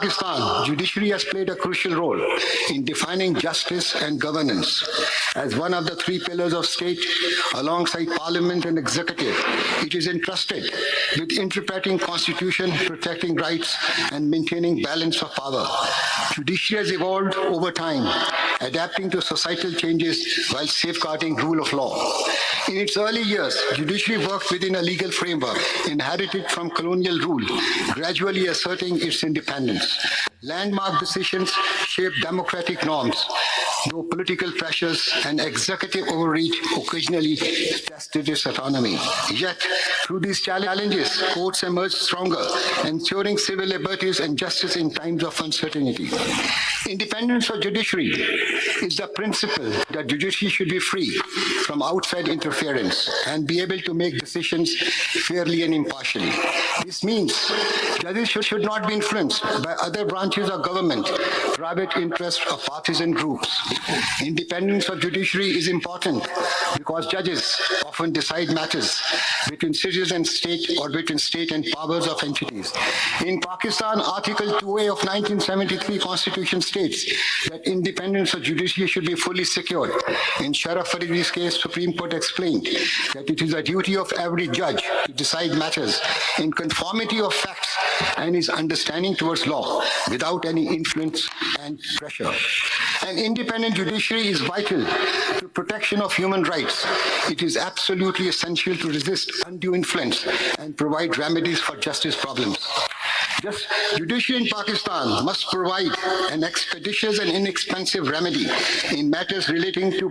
Pakistan, judiciary has played a crucial role in defining justice and governance. As one of the three pillars of state, alongside parliament and executive, it is entrusted with interpreting constitution, protecting rights, and maintaining balance of power. Judiciary has evolved over time, adapting to societal changes while safeguarding rule of law. In its early years, judiciary worked within a legal framework inherited from colonial rule, gradually asserting its independence. Landmark decisions shaped democratic norms, though political pressures and executive overreach occasionally tested its autonomy. Yet, through these challenges, courts emerged stronger, ensuring civil liberties and justice in times of uncertainty. Independence of judiciary is the principle that judiciary should be free from outside interference and be able to make decisions fairly and impartially. This means judges should not be influenced by other branches of government, private interests, or partisan groups. Independence of judiciary is important because judges often decide matters between citizens and state or between state and powers of entities. In Pakistan, Article 2A of 1973 Constitution states that independence of judiciary should be fully secured. In Sharaf Faridi's case, Supreme Court explained that it is a duty of every judge to decide matters in conformity of facts and his understanding towards law without any influence and pressure. An independent judiciary is vital to protection of human rights. It is absolutely essential to resist undue influence and provide remedies for justice problems. Judiciary in Pakistan must provide an expeditious and inexpensive remedy in matters relating to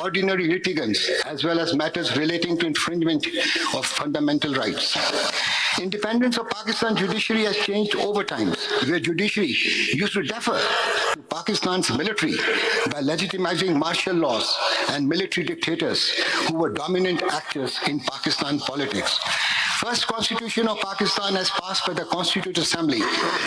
ordinary litigants as well as matters relating to infringement of fundamental rights. Independence of Pakistan judiciary has changed over time, where judiciary used to defer to Pakistan's military by legitimizing martial laws and military dictators who were dominant actors in Pakistan politics. First Constitution of Pakistan, as passed by the Constituent Assembly,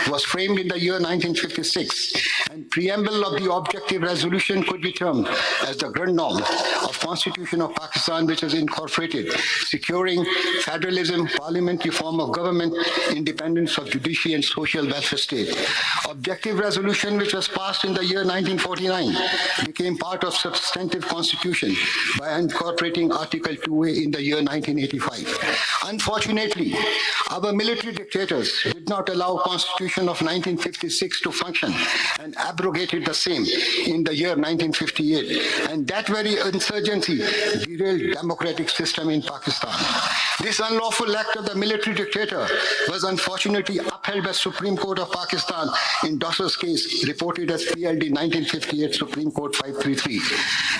was framed in the year 1956, and preamble of the objective resolution could be termed as the grand norm of Constitution of Pakistan, which has incorporated securing federalism, parliamentary form of government, independence of judiciary, and social welfare state. Objective resolution, which was passed in the year 1949, became part of substantive constitution by incorporating Article 2A in the year 1985. Unfortunately, our military dictators did not allow Constitution of 1956 to function and abrogated the same in the year 1958. And that very insurgency derailed democratic system in Pakistan. This unlawful act of the military dictator was unfortunately upheld by Supreme Court of Pakistan in Dawson's case, reported as PLD 1958 Supreme Court 533.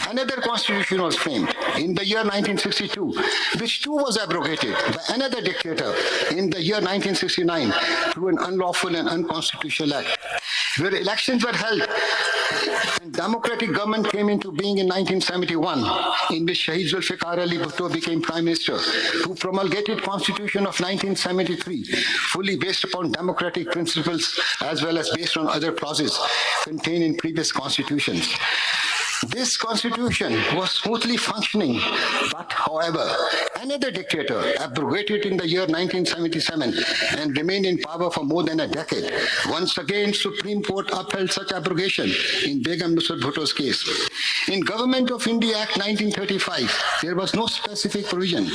Another constitution was framed in the year 1962, which too was abrogated by another dictator in the year 1969 through an unlawful and unconstitutional act, where elections were held and democratic government came into being in 1971, in which Shahid Zulfikar Ali Bhutto became Prime Minister, who promulgated Constitution of 1973, fully based upon democratic principles as well as based on other clauses contained in previous constitutions. This constitution was smoothly functioning, but however, another dictator abrogated in the year 1977 and remained in power for more than a decade. Once again, Supreme Court upheld such abrogation in Begum Nusrat Bhutto's case. In Government of India Act 1935, there was no specific provision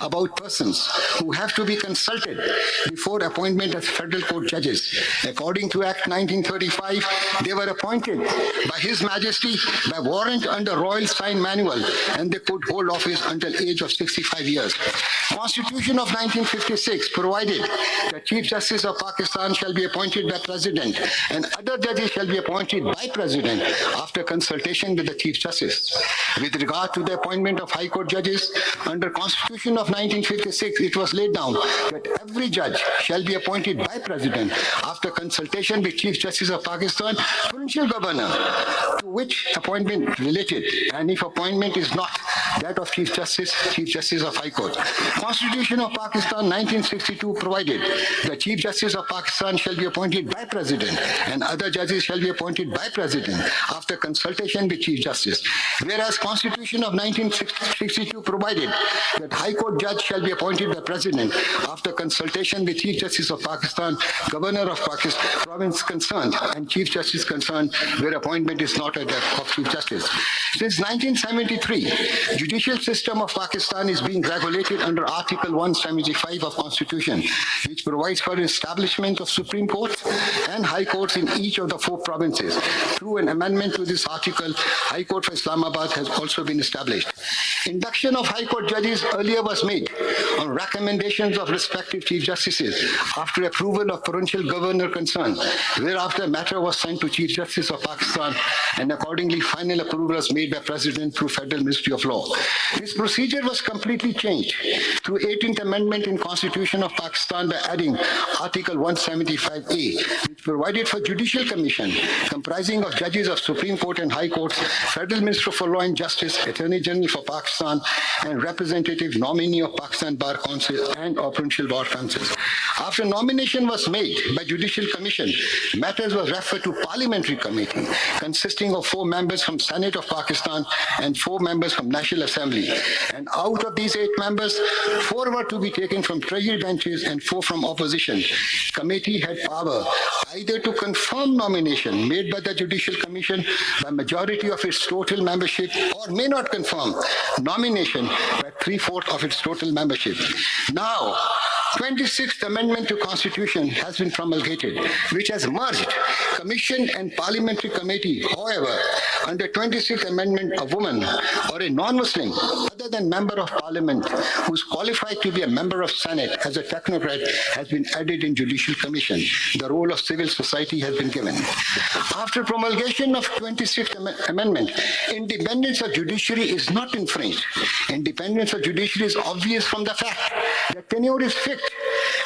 about persons who have to be consulted before appointment as federal court judges. According to Act 1935, they were appointed by His Majesty by warrant under Royal Sign Manual, and they could hold office until age of 65 years. Constitution of 1956 provided that Chief Justice of Pakistan shall be appointed by President and other judges shall be appointed by President after consultation with the Chief Justice. With regard to the appointment of High Court judges, under Constitution of 1956, it was laid down that every judge shall be appointed by President after consultation with Chief Justice of Pakistan, Provincial Governor, to which appointment related, and if appointment is not that of Chief Justice of High Court. Constitution of Pakistan 1962 provided the Chief Justice of Pakistan shall be appointed by President and other judges shall be appointed by President after consultation with Chief Justice. Whereas Constitution of 1962 provided that High Court judge shall be appointed by President after consultation with Chief Justice of Pakistan, Governor of Pakistan, province concerned, and Chief Justice concerned, where appointment is not at that of Chief Justice. Since 1973, judicial system of Pakistan is being regulated under Article 175 of Constitution, which provides for establishment of Supreme Courts and High Courts in each of the 4 provinces. Through an amendment to this article, High Court for Islamabad has also been established. Induction of High Court judges earlier was made on recommendations of respective Chief Justices after approval of provincial governor concerned, whereafter matter was sent to Chief Justice of Pakistan and accordingly final approval was made by President through Federal Ministry of Law. This procedure was completely changed through 18th Amendment in Constitution of Pakistan by adding Article 175A, which provided for Judicial Commission comprising of judges of Supreme Court and High Courts, Federal Minister for Law and Justice, Attorney General for Pakistan, and representative nominee of Pakistan Bar Council and Provincial Bar Councils. After nomination was made by Judicial Commission, matters was referred to Parliamentary Committee consisting of 4 members from Senate of Pakistan and 4 members from National Assembly. And out of these 8 members, 4 were to be taken from Treasury benches and 4 from opposition. Committee had power either to confirm nomination made by the Judicial Commission by majority of its total membership or may not confirm nomination by 3/4 of its total membership. Now, 26th Amendment to Constitution has been promulgated, which has merged Commission and Parliamentary Committee. However, under 26th Amendment, a woman or a non-Muslim other than Member of Parliament who is qualified to be a Member of Senate as a technocrat has been added in Judicial Commission. The role of civil society has been given. After promulgation of 26th Amendment, independence of judiciary is not infringed. Independence of judiciary is obvious from the fact that tenure is fixed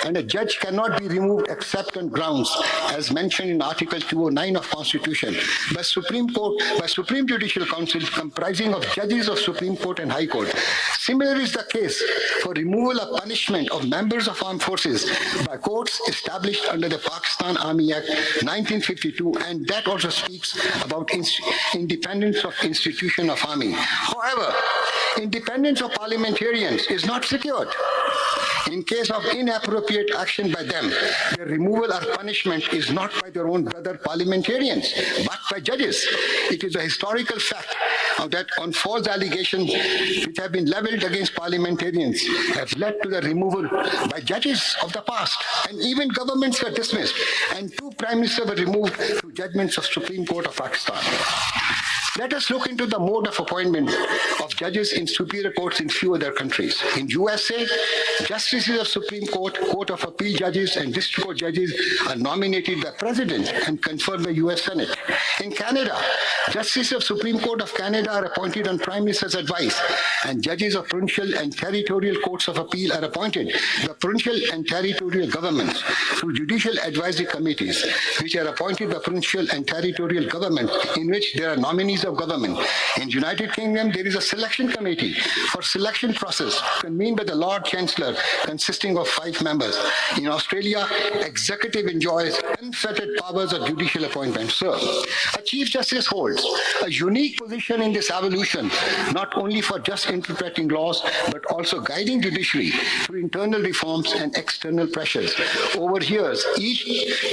and a judge cannot be removed except on grounds as mentioned in Article 209 of Constitution by Supreme Judicial Council comprising of judges of Supreme Court and High Court. Similar is the case for removal of punishment of members of armed forces by courts established under the Pakistan Army Act 1952, and that also speaks about independence of institution of army. However, independence of parliamentarians is not secured. In case of inappropriate action by them, their removal or punishment is not by their own brother parliamentarians, but by judges. It is a historical fact that on false allegations which have been leveled against parliamentarians have led to the removal by judges of the past, and even governments were dismissed, and 2 prime ministers were removed through judgments of Supreme Court of Pakistan. Let us look into the mode of appointment of judges in superior courts in few other countries. In USA, justices of Supreme Court, Court of Appeal judges, and District Court judges are nominated by President and confirmed by US Senate. In Canada, justices of Supreme Court of Canada are appointed on Prime Minister's advice, and judges of provincial and territorial courts of appeal are appointed by provincial and territorial governments through judicial advisory committees, which are appointed by provincial and territorial government, in which there are nominees of government. In United Kingdom, there is a selection committee for selection process convened by the Lord Chancellor consisting of 5 members. In Australia, executive enjoys unfettered powers of judicial appointment. So, a Chief Justice holds a unique position in this evolution, not only for just interpreting laws, but also guiding judiciary through internal reforms and external pressures. Over years, each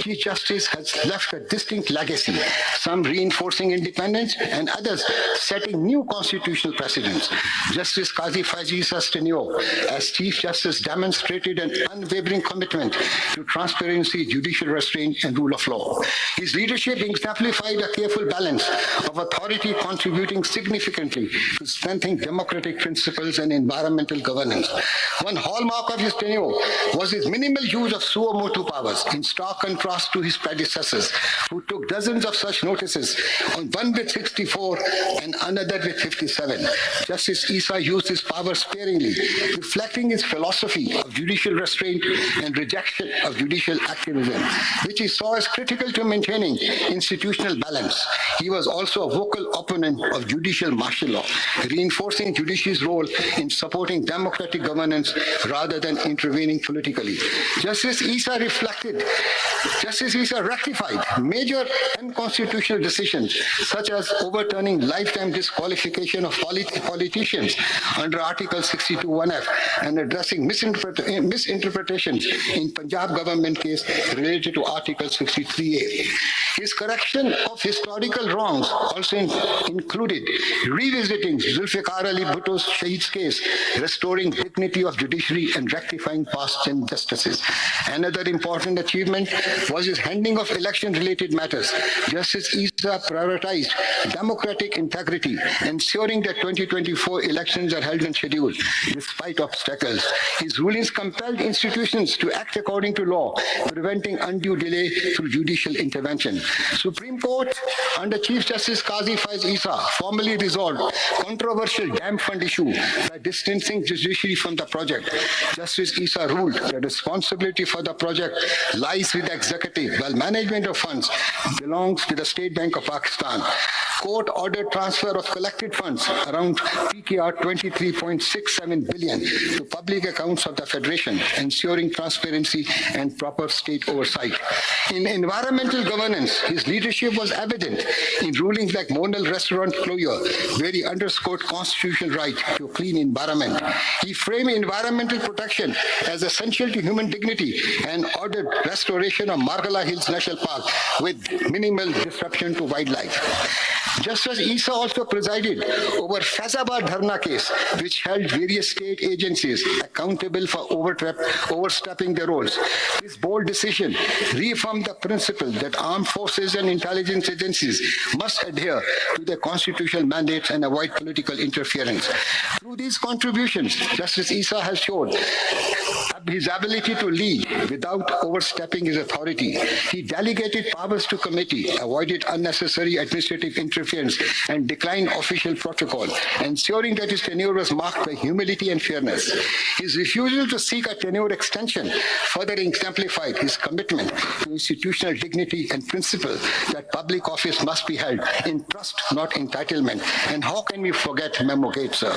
Chief Justice has left a distinct legacy, some reinforcing independence and others setting new constitutional precedents. Justice Qazi Faizi Isa's tenure as Chief Justice demonstrated an unwavering commitment to transparency, judicial restraint, and rule of law. His leadership exemplified a careful balance of authority, contributing significantly to strengthening democratic principles and environmental governance. One hallmark of his tenure was his minimal use of suo motu powers, in stark contrast to his predecessors, who took dozens of such notices, on one with 64 and another with 57. Justice Isa used his power sparingly, reflecting his philosophy of judicial restraint and rejection of judicial activism, which is saw as critical to maintaining institutional balance. He was also a vocal opponent of judicial martial law, reinforcing judiciary's role in supporting democratic governance rather than intervening politically. Justice Issa rectified major unconstitutional decisions such as overturning lifetime disqualification of politicians under Article 62(1)(f) and addressing misinterpretations in Punjab government case related to Article 63A. His correction of historical wrongs also included revisiting Zulfikar Ali Bhutto's Shaheed's case, restoring dignity of judiciary and rectifying past injustices. Another important achievement was his handling of election-related matters. Justice Issa prioritized democratic integrity, ensuring that 2024 elections are held on schedule despite obstacles. His rulings compelled institutions to act according to law, preventing undue delay through judicial intervention. Supreme Court under Chief Justice Qazi Faiz Issa formally resolved controversial dam fund issue by distancing judiciary from the project. Justice Issa ruled that responsibility for the project lies with the executive, while management of funds belongs to the State Bank of Pakistan. Court ordered transfer of collected funds around PKR 23.67 billion to public accounts of the Federation, ensuring transparency and proper state oversight. In environmental governance, his leadership was evident in rulings like Monal restaurant closure, where he underscored constitutional right to a clean environment. He framed environmental protection as essential to human dignity and ordered restoration of Margala Hills National Park with minimal disruption to wildlife. Justice Issa also presided over Faizabad Dharna case, which held various state agencies accountable for overstepping their roles. This bold decision reaffirmed the principle that armed forces and intelligence agencies must adhere to their constitutional mandates and avoid political interference. Through these contributions, Justice Issa has shown his ability to lead without overstepping his authority. He delegated powers to committee, avoided unnecessary administrative interference, and declined official protocol, ensuring that his tenure was marked by humility and fairness. His refusal to seek a tenure extension further exemplified his commitment to institutional dignity and principle that public office must be held in trust, not entitlement. And how can we forget Memo Gate, sir?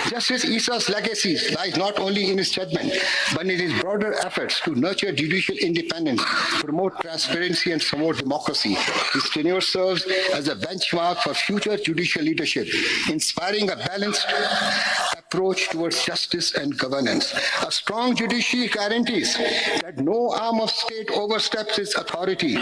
Justice Issa's legacy lies not only in his judgment, but in his broader efforts to nurture judicial independence, promote transparency, and promote democracy. His tenure serves as a benchmark for future judicial leadership, inspiring a balanced approach towards justice and governance. A strong judiciary guarantees that no arm of state oversteps its authority,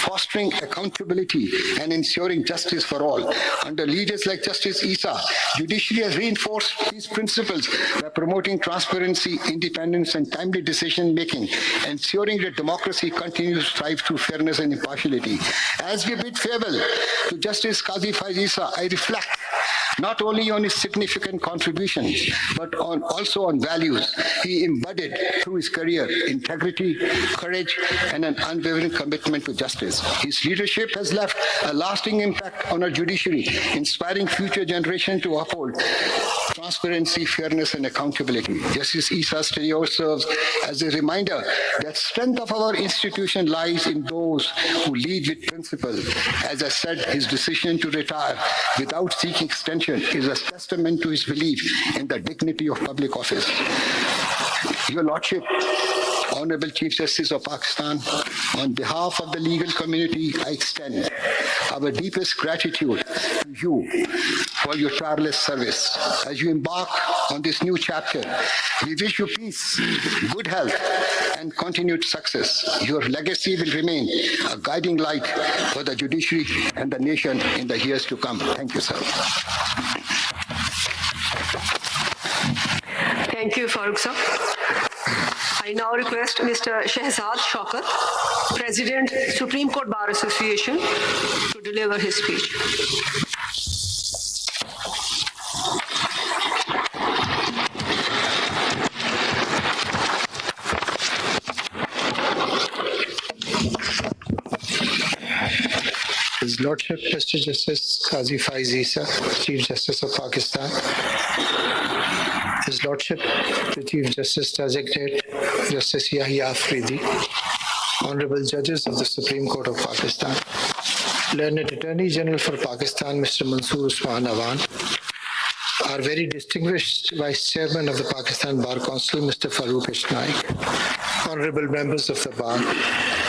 fostering accountability and ensuring justice for all. Under leaders like Justice Issa, judiciary has reinforced these principles by promoting transparency, independence, and timely decision-making, ensuring that democracy continues to thrive through fairness and impartiality. As we bid farewell to Justice Qazi Faiz Issa, I reflect not only on his significant contributions, but also on values he embodied through his career: integrity, courage, and an unwavering commitment to justice. His leadership has left a lasting impact on our judiciary, inspiring future generations to uphold transparency, fairness, and accountability. Justice Issa's tenure serves as a reminder that strength of our institution lies in those who lead with principle. As I said, his decision to retire without seeking extension is a testament to his belief in the dignity of public office. Your Lordship, Honorable Chief Justice of Pakistan, on behalf of the legal community, I extend our deepest gratitude to you for your tireless service. As you embark on this new chapter, we wish you peace, good health, and continued success. Your legacy will remain a guiding light for the judiciary and the nation in the years to come. Thank you, sir. Thank you, Farooq sir. I now request Mr. Shehzad Shaukar, President, Supreme Court Bar Association, to deliver his speech. His Lordship, Mr. Justice Qazi Faiz Issa, Chief Justice of Pakistan. His Lordship, the Chief Justice Designate, Justice Yahya Afridi. Honorable Judges of the Supreme Court of Pakistan, Learned Attorney General for Pakistan, Mr. Mansoor Usman Awan, our very distinguished Vice Chairman of the Pakistan Bar Council, Mr. Farooq Naik, honorable members of the Bar,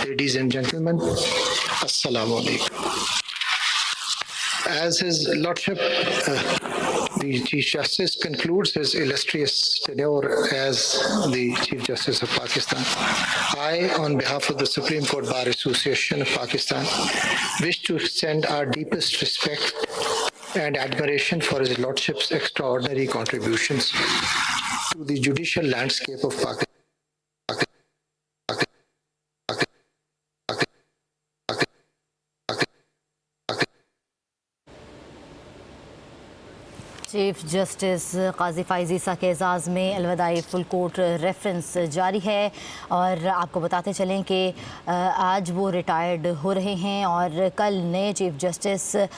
ladies and gentlemen, Assalamu alaikum. As His Lordship, the Chief Justice concludes his illustrious tenure as the Chief Justice of Pakistan, I, on behalf of the Supreme Court Bar Association of Pakistan, wish to extend our deepest respect and admiration for His Lordship's extraordinary contributions to the judicial landscape of Pakistan. Chief justice Qazi Faez Isa के एजाज़ में अलविदाई full court reference जारी है और आपको बताते चलें कि आज वो रिटायर्ड हो रहे हैं और कल नए chief justice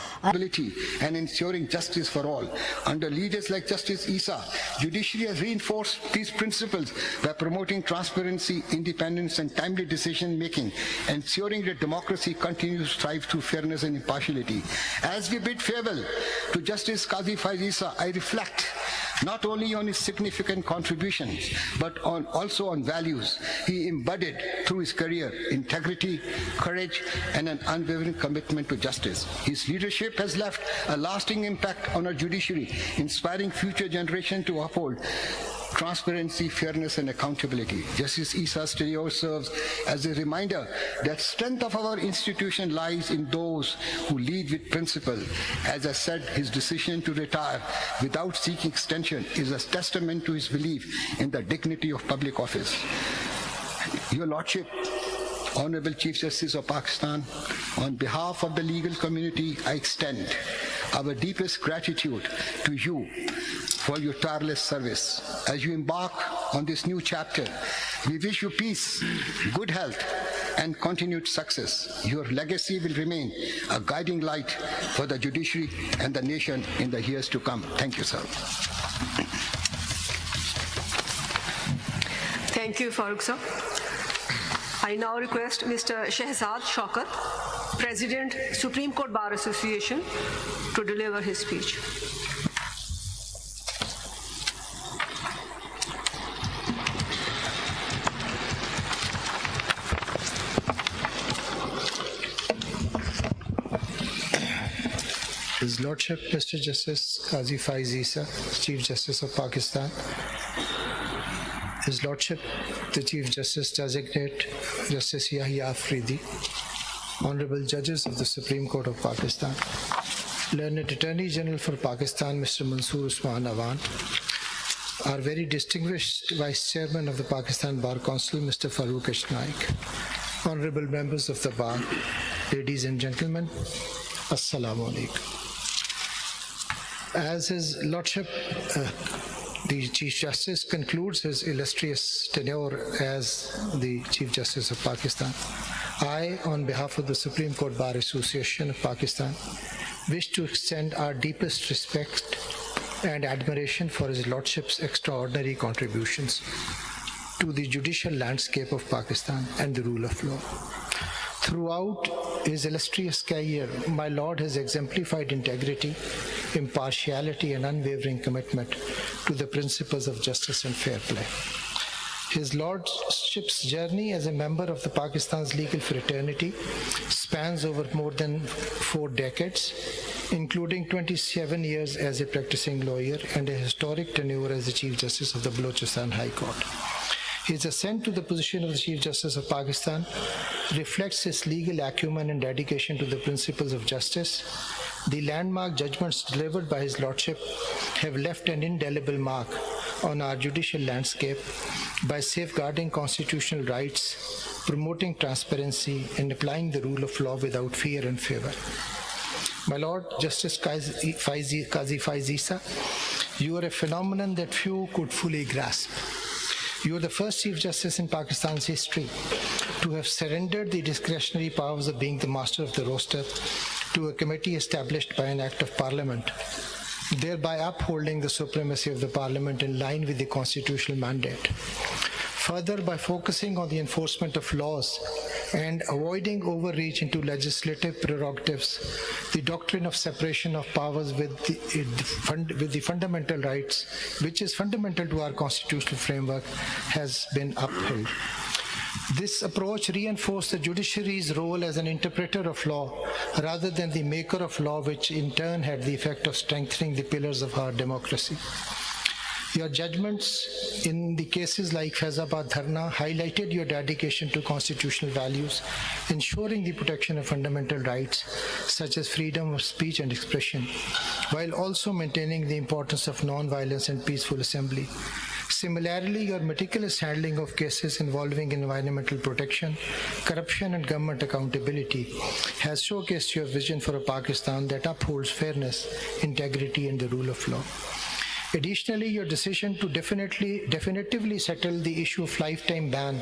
and ensuring justice for all. Under leaders like Justice Issa, Judiciary has reinforced these principles by promoting transparency, independence and timely decision making, ensuring that democracy continues to thrive through fairness and impartiality. As we bid farewell to Justice Qazi Faiz Issa, I reflect not only on his significant contributions, but also on values he embodied through his career: integrity, courage, and an unwavering commitment to justice. His leadership has left a lasting impact on our judiciary, inspiring future generations to uphold transparency, fairness, and accountability. Justice Issa's tenure serves as a reminder that strength of our institution lies in those who lead with principle. As I said, his decision to retire without seeking extension is a testament to his belief in the dignity of public office. Your Lordship, Honorable Chief Justice of Pakistan, on behalf of the legal community, I extend our deepest gratitude to you for your tireless service. As you embark on this new chapter, we wish you peace, good health, and continued success. Your legacy will remain a guiding light for the judiciary and the nation in the years to come. Thank you, sir. Thank you, Farooq sir. I now request Mr. Shehzad Shaukar, President, Supreme Court Bar Association, to deliver his speech. His Lordship, Mr. Justice Qazi Faiz Issa, Chief Justice of Pakistan. His Lordship, the Chief Justice Designate, Justice Yahya Afridi. Honorable Judges of the Supreme Court of Pakistan. Learned Attorney General for Pakistan, Mr. Mansoor Usman Awan. Our very distinguished Vice Chairman of the Pakistan Bar Council, Mr. Farooq Naik. Honorable members of the Bar, ladies and gentlemen, Assalamu alaikum. As His Lordship, the Chief Justice concludes his illustrious tenure as the Chief Justice of Pakistan, I, on behalf of the Supreme Court Bar Association of Pakistan, wish to extend our deepest respect and admiration for His Lordship's extraordinary contributions to the judicial landscape of Pakistan and the rule of law. Throughout his illustrious career, my Lord has exemplified integrity, impartiality, and unwavering commitment to the principles of justice and fair play. His Lordship's journey as a member of the Pakistan's legal fraternity spans over more than 4 decades, including 27 years as a practicing lawyer and a historic tenure as the Chief Justice of the Balochistan High Court. His ascent to the position of the Chief Justice of Pakistan reflects his legal acumen and dedication to the principles of justice. The landmark judgments delivered by His Lordship have left an indelible mark on our judicial landscape by safeguarding constitutional rights, promoting transparency, and applying the rule of law without fear and favor. My Lord, Justice Qazi Faiz Issa, you are a phenomenon that few could fully grasp. You are the first Chief Justice in Pakistan's history to have surrendered the discretionary powers of being the master of the roster to a committee established by an Act of Parliament, thereby upholding the supremacy of the Parliament in line with the constitutional mandate. Further, by focusing on the enforcement of laws and avoiding overreach into legislative prerogatives, the doctrine of separation of powers with the fundamental rights, which is fundamental to our constitutional framework, has been upheld. This approach reinforced the judiciary's role as an interpreter of law rather than the maker of law, which in turn had the effect of strengthening the pillars of our democracy. Your judgments in the cases like Faizabad Dharna highlighted your dedication to constitutional values, ensuring the protection of fundamental rights such as freedom of speech and expression, while also maintaining the importance of non-violence and peaceful assembly. Similarly, your meticulous handling of cases involving environmental protection, corruption and government accountability has showcased your vision for a Pakistan that upholds fairness, integrity and the rule of law. Additionally, your decision to definitively settle the issue of lifetime ban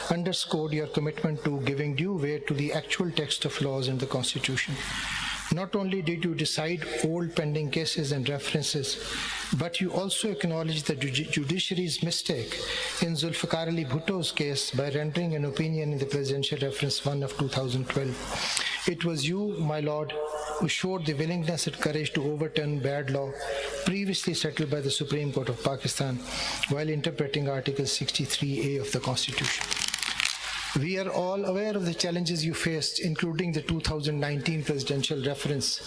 underscored your commitment to giving due weight to the actual text of laws in the Constitution. Not only did you decide old pending cases and references, but you also acknowledged the judiciary's mistake in Zulfikar Ali Bhutto's case by rendering an opinion in the Presidential Reference 1 of 2012. It was you, my lord, who showed the willingness and courage to overturn bad law previously settled by the Supreme Court of Pakistan while interpreting Article 63A of the Constitution. We are all aware of the challenges you faced, including the 2019 presidential reference,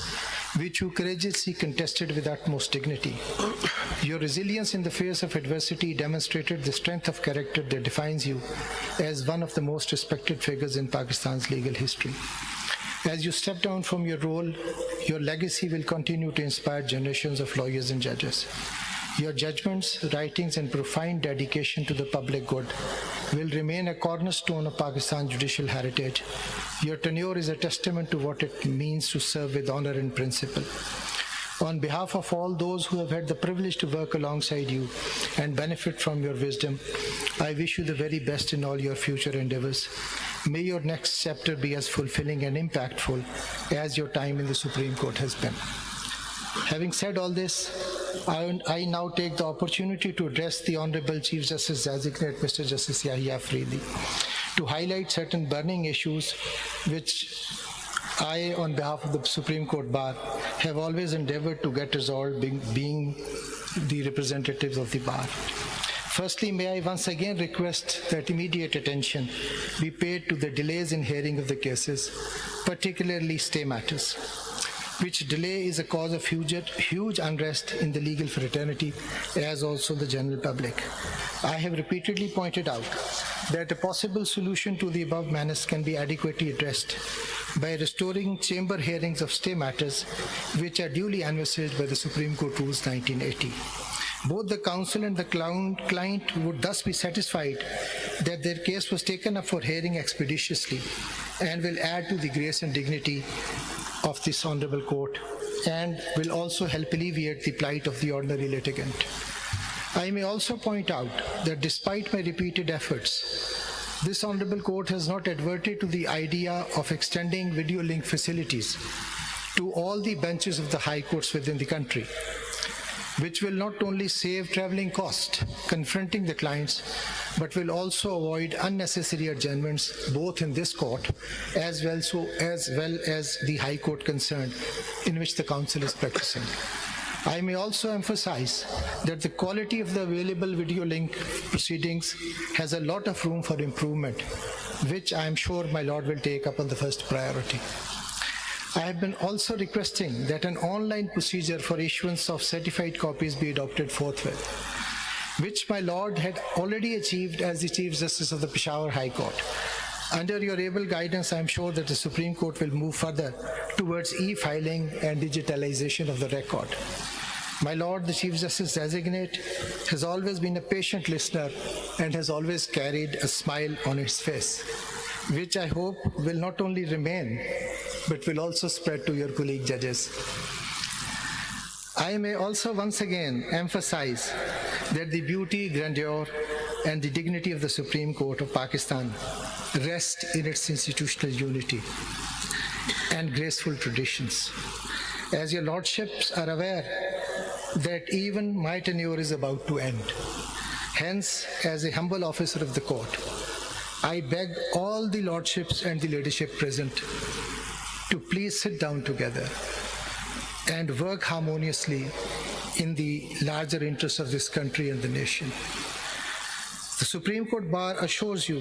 which you courageously contested with utmost dignity. Your resilience in the face of adversity demonstrated the strength of character that defines you as one of the most respected figures in Pakistan's legal history. As you step down from your role, your legacy will continue to inspire generations of lawyers and judges. Your judgments, writings, and profound dedication to the public good will remain a cornerstone of Pakistan's judicial heritage. Your tenure is a testament to what it means to serve with honor and principle. On behalf of all those who have had the privilege to work alongside you and benefit from your wisdom, I wish you the very best in all your future endeavors. May your next chapter be as fulfilling and impactful as your time in the Supreme Court has been. Having said all this, I now take the opportunity to address the Honorable Chief Justice Designate, Mr. Justice Yahya Afridi, to highlight certain burning issues which I, on behalf of the Supreme Court Bar, have always endeavored to get resolved, being the representatives of the Bar. Firstly, may I once again request that immediate attention be paid to the delays in hearing of the cases, particularly stay matters, which delay is a cause of huge unrest in the legal fraternity as also the general public. I have repeatedly pointed out that a possible solution to the above menace can be adequately addressed by restoring chamber hearings of stay matters which are duly envisaged by the Supreme Court Rules 1980. Both the counsel and the client would thus be satisfied that their case was taken up for hearing expeditiously and will add to the grace and dignity of this honorable court and will also help alleviate the plight of the ordinary litigant. I may also point out that despite my repeated efforts, this honorable court has not adverted to the idea of extending video link facilities to all the benches of the high courts within the country, which will not only save traveling cost confronting the clients, but will also avoid unnecessary adjournments both in this court as well as the High Court concerned, in which the counsel is practicing. I may also emphasize that the quality of the available video link proceedings has a lot of room for improvement, which I am sure my Lord will take up on the first priority. I have been also requesting that an online procedure for issuance of certified copies be adopted forthwith, which my Lord had already achieved as the Chief Justice of the Peshawar High Court. Under your able guidance, I am sure that the Supreme Court will move further towards e-filing and digitalization of the record. My Lord, the Chief Justice Designate, has always been a patient listener and has always carried a smile on his face, which I hope will not only remain, but will also spread to your colleague judges. I may also once again emphasize that the beauty, grandeur, and the dignity of the Supreme Court of Pakistan rest in its institutional unity and graceful traditions. As your lordships are aware that even my tenure is about to end. Hence, as a humble officer of the court, I beg all the lordships and the leadership present to please sit down together and work harmoniously in the larger interests of this country and the nation. The Supreme Court Bar assures you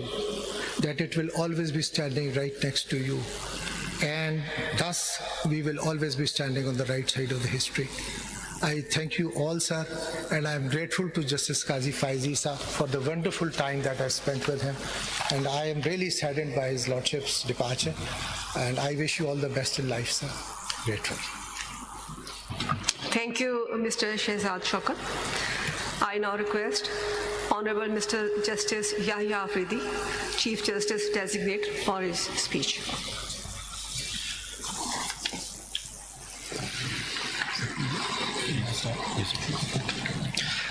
that it will always be standing right next to you, and thus we will always be standing on the right side of the history. I thank you all, sir, and I am grateful to Justice Qazi Faiz Isa for the wonderful time that I spent with him, and I am really saddened by his lordship's departure, and I wish you all the best in life, sir. Grateful. Thank you, Mr. Shehzad Shaukat. I now request Honorable Mr. Justice Yahya Afridi, Chief Justice Designate, for his speech.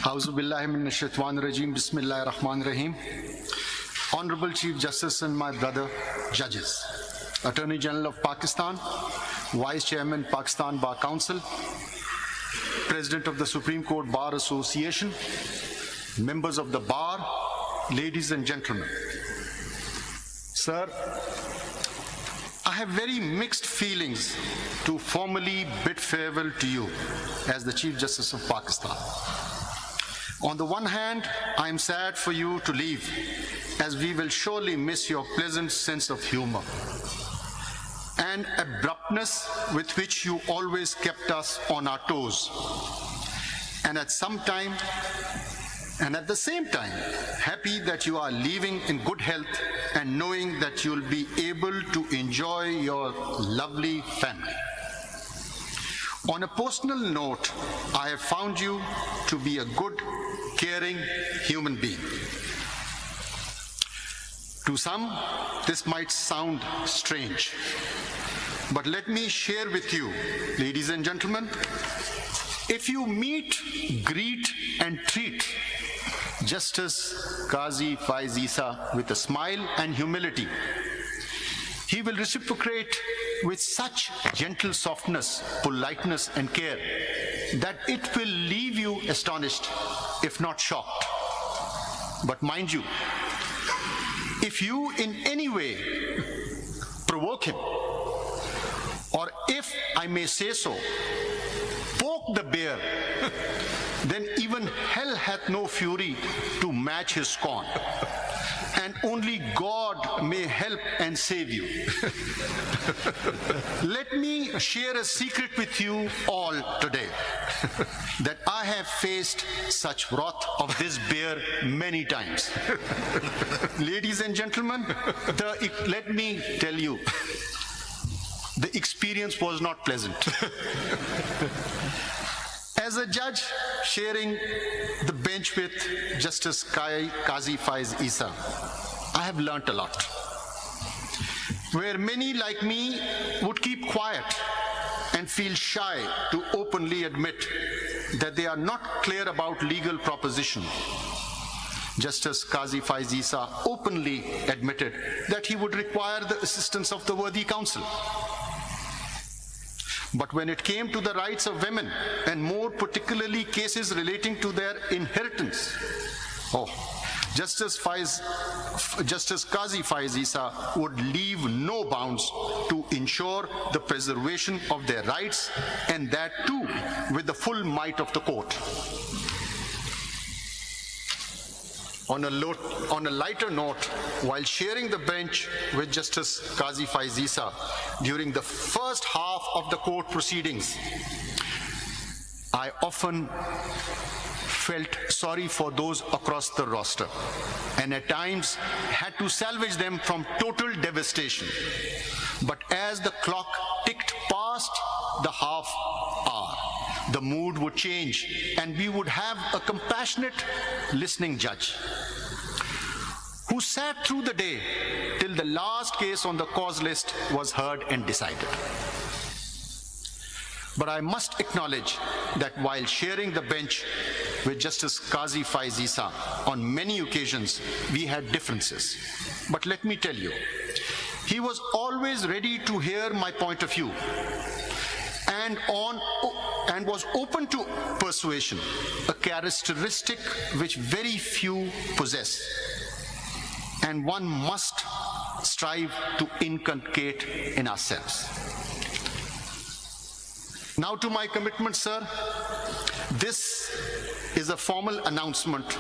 A'udhu billahi minash shaitanir rajim. Bismillahir Rahmanir Rahim. Honorable Chief Justice and my brother judges, Attorney General of Pakistan, Vice Chairman Pakistan Bar Council, President of the Supreme Court Bar Association, members of the bar, ladies and gentlemen. Sir, I have very mixed feelings to formally bid farewell to you as the Chief Justice of Pakistan. On the one hand, I am sad for you to leave, as we will surely miss your pleasant sense of humor and abruptness with which you always kept us on our toes. And at the same time, happy that you are leaving in good health and knowing that you'll be able to enjoy your lovely family. On a personal note, I have found you to be a good, caring human being. To some, this might sound strange, but let me share with you, ladies and gentlemen, if you meet, greet, and treat Justice Qazi Faiz Isa with a smile and humility, he will reciprocate with such gentle softness, politeness, and care that it will leave you astonished, if not shocked. But mind you, if you in any way provoke him, or if I may say so, poke the bear, then even hell hath no fury to match his scorn. And only God may help and save you. Let me share a secret with you all today, that I have faced such wrath of this bear many times. Ladies and gentlemen, let me tell you, the experience was not pleasant. As a judge sharing the bench with Justice Qazi Faiz Isa, I have learnt a lot. Where many like me would keep quiet and feel shy to openly admit that they are not clear about legal proposition, Justice Qazi Faiz Isa openly admitted that he would require the assistance of the worthy counsel. But when it came to the rights of women, and more particularly cases relating to their inheritance, Justice Qazi Faiz Isa would leave no bounds to ensure the preservation of their rights, and that too with the full might of the court. On a lighter note, while sharing the bench with Justice Qazi Faiz Isa during the first half of the court proceedings, I often felt sorry for those across the roster, and at times had to salvage them from total devastation. But as the clock ticked past the half hour, the mood would change, and we would have a compassionate, listening judge who sat through the day till the last case on the cause list was heard and decided. But I must acknowledge that while sharing the bench with Justice Qazi Faiz Isa on many occasions, we had differences. But let me tell you, he was always ready to hear my point of view, and was open to persuasion, a characteristic which very few possess. and one must strive to inculcate in ourselves. Now to my commitment, sir. This is a formal announcement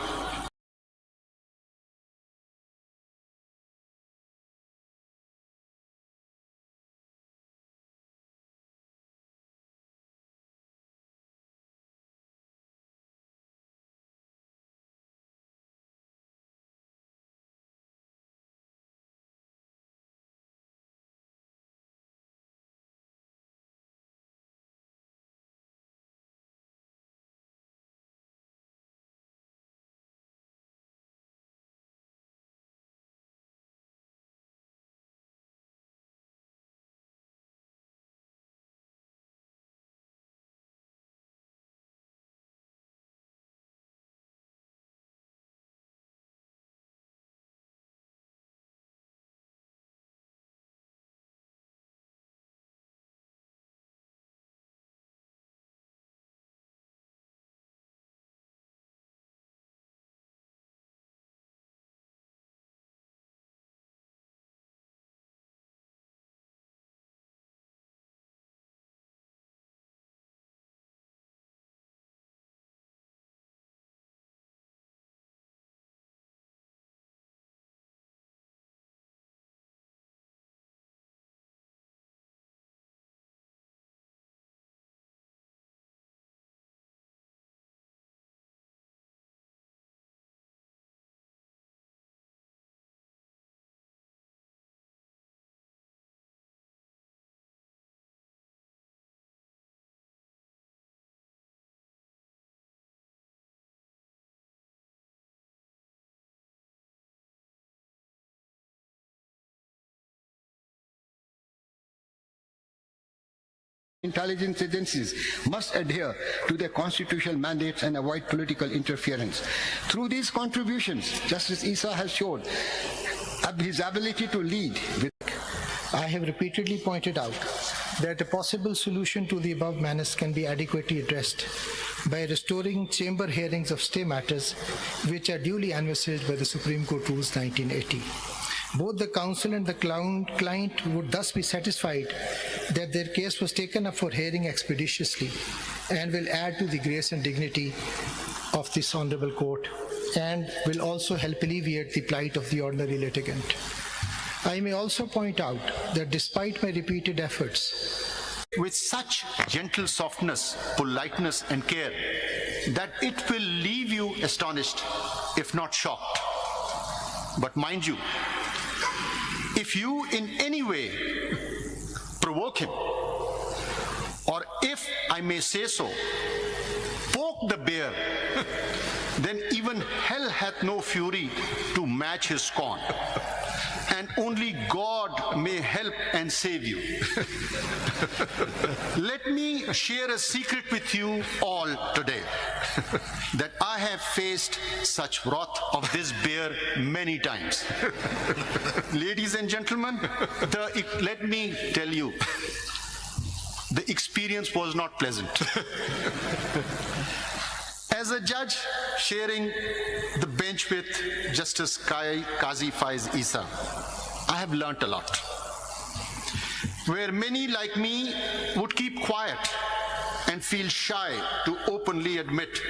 intelligence agencies must adhere to their constitutional mandates and avoid political interference. Through these contributions, Justice Issa has shown his ability to lead. I have repeatedly pointed out that a possible solution to the above menace can be adequately addressed by restoring chamber hearings of stay matters which are duly envisaged by the Supreme Court Rules 1980. Both the counsel and the client would thus be satisfied that their case was taken up for hearing expeditiously and will add to the grace and dignity of this honorable court and will also help alleviate the plight of the ordinary litigant. I may also point out that despite my repeated efforts, with such gentle softness, politeness, and care that it will leave you astonished, if not shocked. But mind you, if you in any way provoke him, or if I may say so, poke the bear, then even hell hath no fury to match his scorn. And only God may help and save you. Let me share a secret with you all today, that I have faced such wrath of this bear many times. Ladies and gentlemen, let me tell you, the experience was not pleasant. As a judge sharing the bench with Justice Qazi Faiz Issa, I have learnt a lot. Where many like me would keep quiet and feel shy to openly admit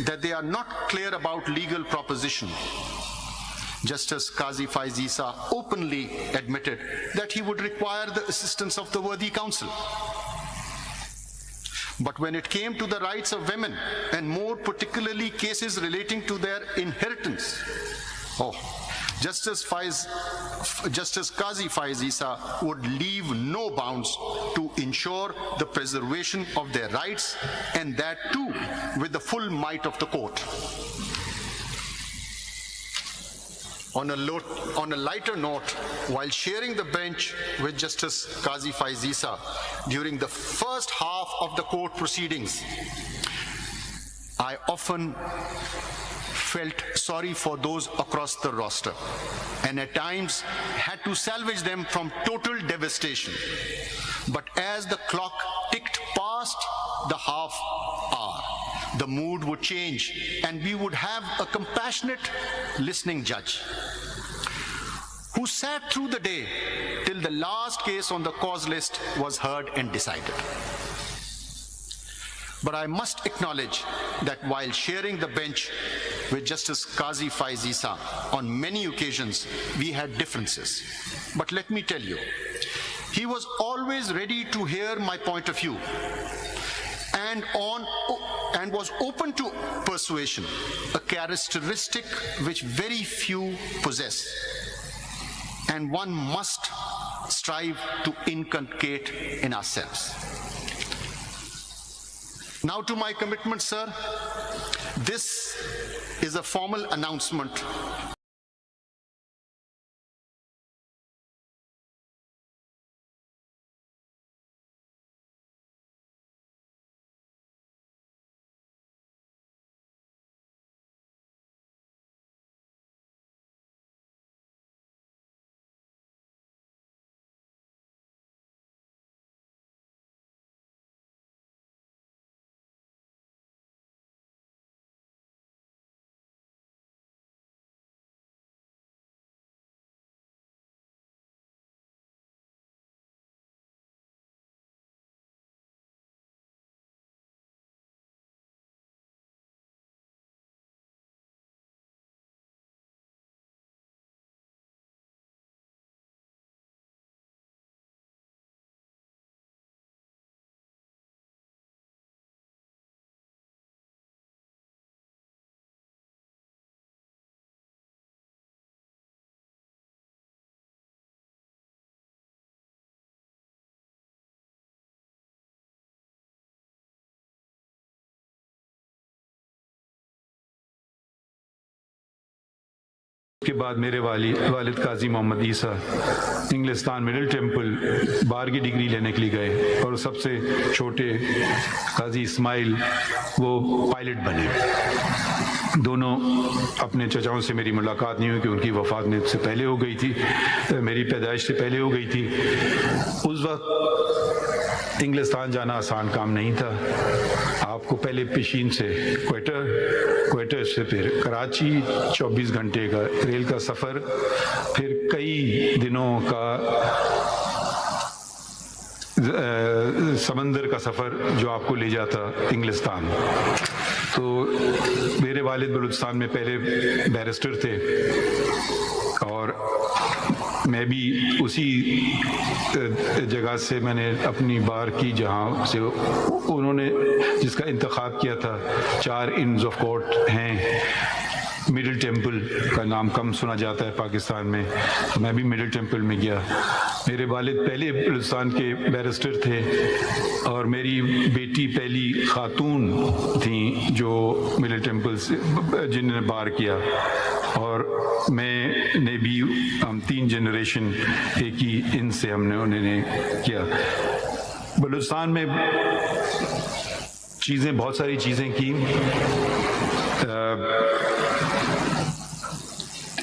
that they are not clear about legal proposition, Justice Qazi Faiz Issa openly admitted that he would require the assistance of the worthy counsel. But when it came to the rights of women, and more particularly cases relating to their inheritance, Justice Qazi Faiz Issa would leave no bounds to ensure the preservation of their rights, and that too with the full might of the court. On a lighter note, while sharing the bench with Justice Qazi Faiz Issa during the first half of the court proceedings, I often felt sorry for those across the roster, and at times had to salvage them from total devastation. But as the clock ticked past the half hour, the mood would change and we would have a compassionate listening judge. who sat through the day till the last case on the cause list was heard and decided. But I must acknowledge that while sharing the bench with Justice Qazi Faiz Isa on many occasions, we had differences. But let me tell you, he was always ready to hear my point of view and was open to persuasion, a characteristic which very few possess, and one must strive to inculcate in ourselves. Now to my commitment, sir. This is a formal announcement کے بعد میرے والد قاضی محمد عیسیٰ انگلستان middle temple بار کی degree لینے کے لیے گئے، اور سب سے چھوٹے قاضی اسماعیل وہ پائلٹ بنے۔ دونوں اپنے چچاؤں سے میری ملاقات نہیں ہوئی کہ ان کی وفات میں سے پہلے ہو گئی تھی، میری پیدائش سے پہلے ہو گئی تھی۔ اس وقت انگلستان جانا آسان کام نہیں تھا۔ آپ کو پہلے پیشین سے کوئٹہ سے پھر کراچی 24 گھنٹے کا ریل کا سفر، پھر کئی دنوں کا سمندر کا سفر جو آپ کو لے جاتا انگلستان۔ تو میرے والد بلوچستان میں پہلے بیرسٹر تھے، اور میں بھی اسی جگہ سے میں نے اپنی بار کی جہاں سے انہوں نے جس کا انتخاب کیا تھا۔ 4 انز آف کورٹ ہیں، مڈل ٹیمپل کا نام کم سنا جاتا ہے پاکستان میں، تو میں بھی مڈل ٹیمپل میں گیا۔ میرے والد پہلے بلوچستان کے بیرسٹر تھے، اور میری بیٹی پہلی خاتون تھیں جو مڈل ٹیمپل سے جن نے بار کیا، اور میں نے بھی، ہم 3 جنریشن ایک ہی ان سے انہوں نے کیا۔ بلوچستان میں بہت ساری چیزیں کی۔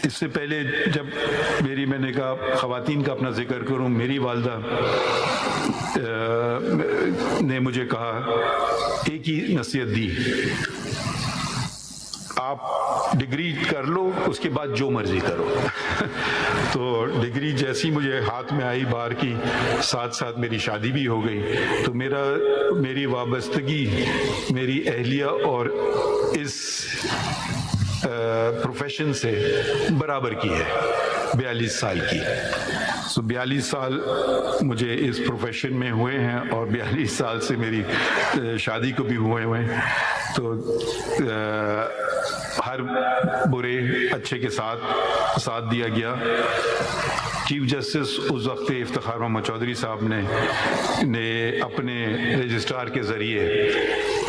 اس سے پہلے جب میں نے کہا خواتین کا اپنا ذکر کروں، میری والدہ نے مجھے کہا، ایک ہی نصیحت دی، آپ ڈگری کر لو، اس کے بعد جو مرضی کرو۔ تو ڈگری جیسی مجھے ہاتھ میں آئی بار کی، ساتھ ساتھ میری شادی بھی ہو گئی۔ تو میری وابستگی میری اہلیہ اور اس پروفیشن سے برابر کی ہے، 42 سال کی۔ 42 سال مجھے اس پروفیشن میں ہوئے ہیں، اور 42 سال سے میری شادی کو بھی ہوئے ہیں۔ تو ہر برے اچھے کے ساتھ دیا گیا۔ چیف جسٹس اس وقت افتخار محمد چودھری صاحب نے اپنے رجسٹرار کے ذریعے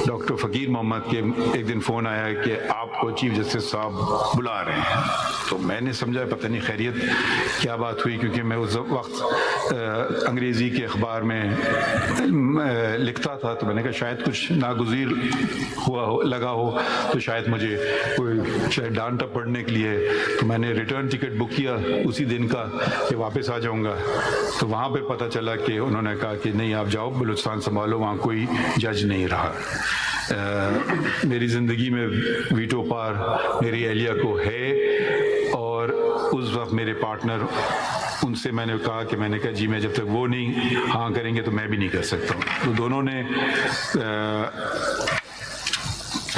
ڈاکٹر فقیر محمد کے ایک دن فون آیا کہ آپ کو چیف جسٹس صاحب بلا رہے ہیں۔ تو میں نے سمجھا پتہ نہیں خیریت کیا بات ہوئی، کیونکہ میں اس وقت انگریزی کے اخبار میں لکھتا تھا، تو میں نے کہا شاید کچھ ناگزیر لگا ہو، تو شاید مجھے کوئی ڈانٹا پڑھنے کے لیے۔ تو میں نے ریٹرن ٹکٹ بک کیا اسی دن کا کہ واپس آ جاؤں گا۔ تو وہاں پہ پتہ چلا کہ انہوں نے کہا کہ نہیں، آپ جاؤ بلوچستان سنبھالو، وہاں کوئی جج نہیں رہا۔ میری زندگی میں ویٹو پار میری اہلیہ کو ہے، اور उस वक्त मेरे पार्टनर, उनसे मैंने कहा जी मैं जब तक वो नहीं हाँ करेंगे तो मैं भी नहीं कर सकता हूँ। तो दोनों ने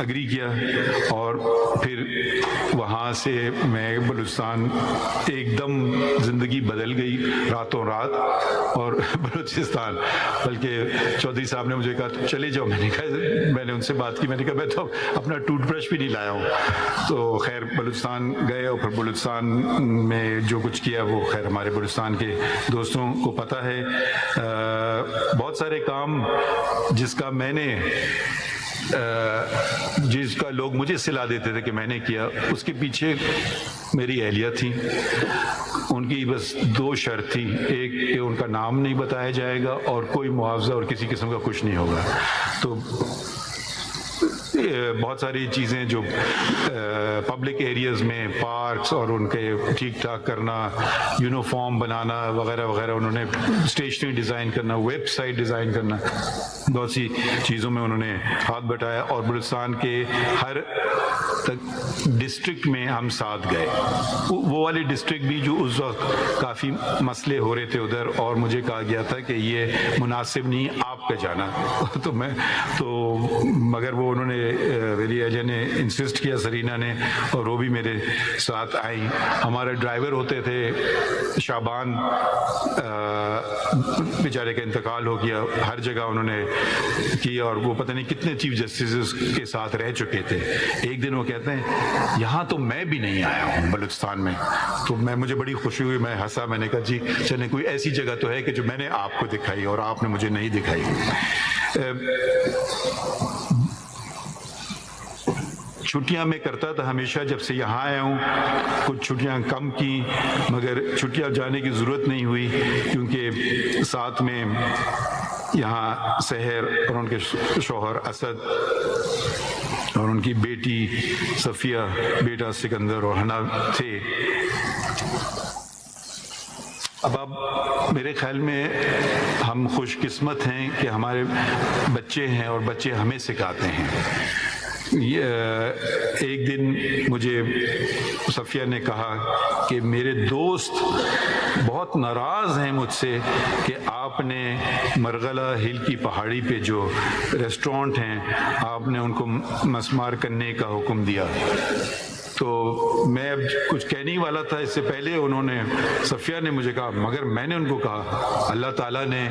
एग्री किया और फिर वहाँ से मैं बलूचिस्तान एकदम ज़िंदगी बदल गई रातों रात। और बलूचिस्तान बल्कि चौधरी साहब ने मुझे कहा चले जाओ, मैंने उनसे बात की, मैंने कहा मैं तो अपना टूथब्रश भी नहीं लाया हूँ। तो खैर बलूचिस्तान गए और फिर बलूचिस्तान में जो कुछ किया वो खैर हमारे बलूचिस्तान के दोस्तों को पता है। बहुत सारे काम जिसका लोग मुझे सिला देते थे कि मैंने किया, उसके पीछे मेरी अहलिया थी। उनकी बस 2 शर्त थी, एक कि उनका नाम नहीं बताया जाएगा और कोई मुआवजा और किसी किस्म का कुछ नहीं होगा। तो बहुत सारी चीज़ें जो पब्लिक एरियाज़ में पार्क्स और उनके ठीक ठाक करना, यूनिफॉर्म बनाना वगैरह वगैरह, उन्होंने स्टेशनरी डिज़ाइन करना, वेबसाइट डिज़ाइन करना, बहुत सी चीज़ों में उन्होंने हाथ बटाया। और बलूचिस्तान के हर डिस्ट्रिक्ट में हम साथ गए, वो वाले डिस्ट्रिक्ट भी जो उस वक्त काफ़ी मसले हो रहे थे उधर, और मुझे कहा गया था कि ये मुनासिब नहीं आपका जाना। तो मगर वो उन्होंने मेरी एजेंट ने इंसिस्ट किया, सरीना ने, और वो भी मेरे साथ आई। हमारे ड्राइवर होते थे शाबान, बेचारे का इंतकाल हो गया, हर जगह उन्होंने किया और वो पता नहीं कितने चीफ जस्टिस के साथ रह चुके थे। एक दिन वो कहते हैं यहाँ तो मैं भी नहीं आया हूँ बलूचिस्तान में। तो मुझे बड़ी खुशी हुई, मैं हंसा, मैंने कहा जी चलें कोई ऐसी जगह तो है कि जो मैंने आपको दिखाई और आपने मुझे नहीं दिखाई। छुट्टियां मैं करता था हमेशा, जब से यहाँ आया हूँ कुछ छुट्टियां कम की, मगर छुट्टियां जाने की ज़रूरत नहीं हुई क्योंकि साथ में यहाँ सहर और उनके शौहर असद और उनकी बेटी सफ़िया, बेटा सिकंदर और हना थे। अब मेरे ख्याल में हम खुशकिस्मत हैं कि हमारे बच्चे हैं और बच्चे हमें सिखाते हैं। एक दिन मुझे सफ़िया ने कहा कि मेरे दोस्त बहुत नाराज़ हैं मुझसे कि आपने मरगला हिल की पहाड़ी पे जो रेस्टोरेंट हैं आपने उनको मसमार करने का हुक्म दिया। तो मैं अब कुछ कहने ही वाला था, इससे पहले उन्होंने, सफ़िया ने मुझे कहा, मगर मैंने उनको कहा अल्लाह ताला ने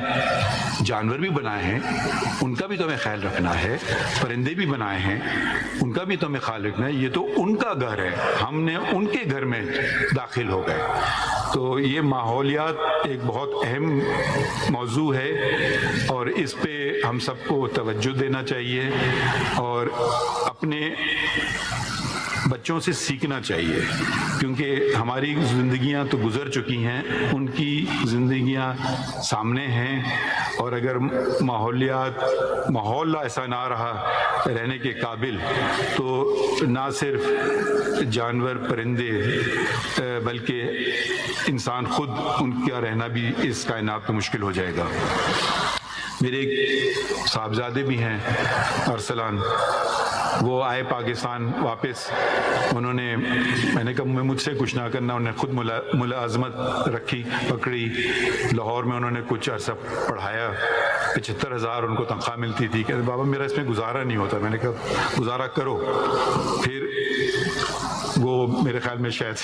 जानवर भी बनाए हैं, उनका भी तो हमें ख्याल रखना है, परिंदे भी बनाए हैं, उनका भी तो हमें ख्याल रखना है, ये तो उनका घर है, हमने उनके घर में दाखिल हो गए। तो ये माहौलियात एक बहुत अहम मौजू है और इस पे हम सबको तवज्जो देना चाहिए और अपने बच्चों से सीखना चाहिए, क्योंकि हमारी ज़िंदगियां तो गुज़र चुकी हैं, उनकी ज़िंदगियां सामने हैं। और अगर माहौल ऐसा ना रहा रहने के काबिल, तो ना सिर्फ जानवर परिंदे बल्कि इंसान खुद, उनका रहना भी इस कायनात में मुश्किल हो जाएगा। मेरे एक साहबजादे भी हैं अरसलान, वो आए पाकिस्तान वापस, मैंने कहा मुझसे कुछ ना करना, उन्होंने खुद मुलाजमत रखी, पकड़ी, लाहौर में उन्होंने कुछ अर्सा पढ़ाया, 75,000 उनको तनख्वाह मिलती थी। कहते बाबा मेरा इसमें गुजारा नहीं होता। मैंने कहा गुजारा करो। फिर वो मेरे ख्याल में शायद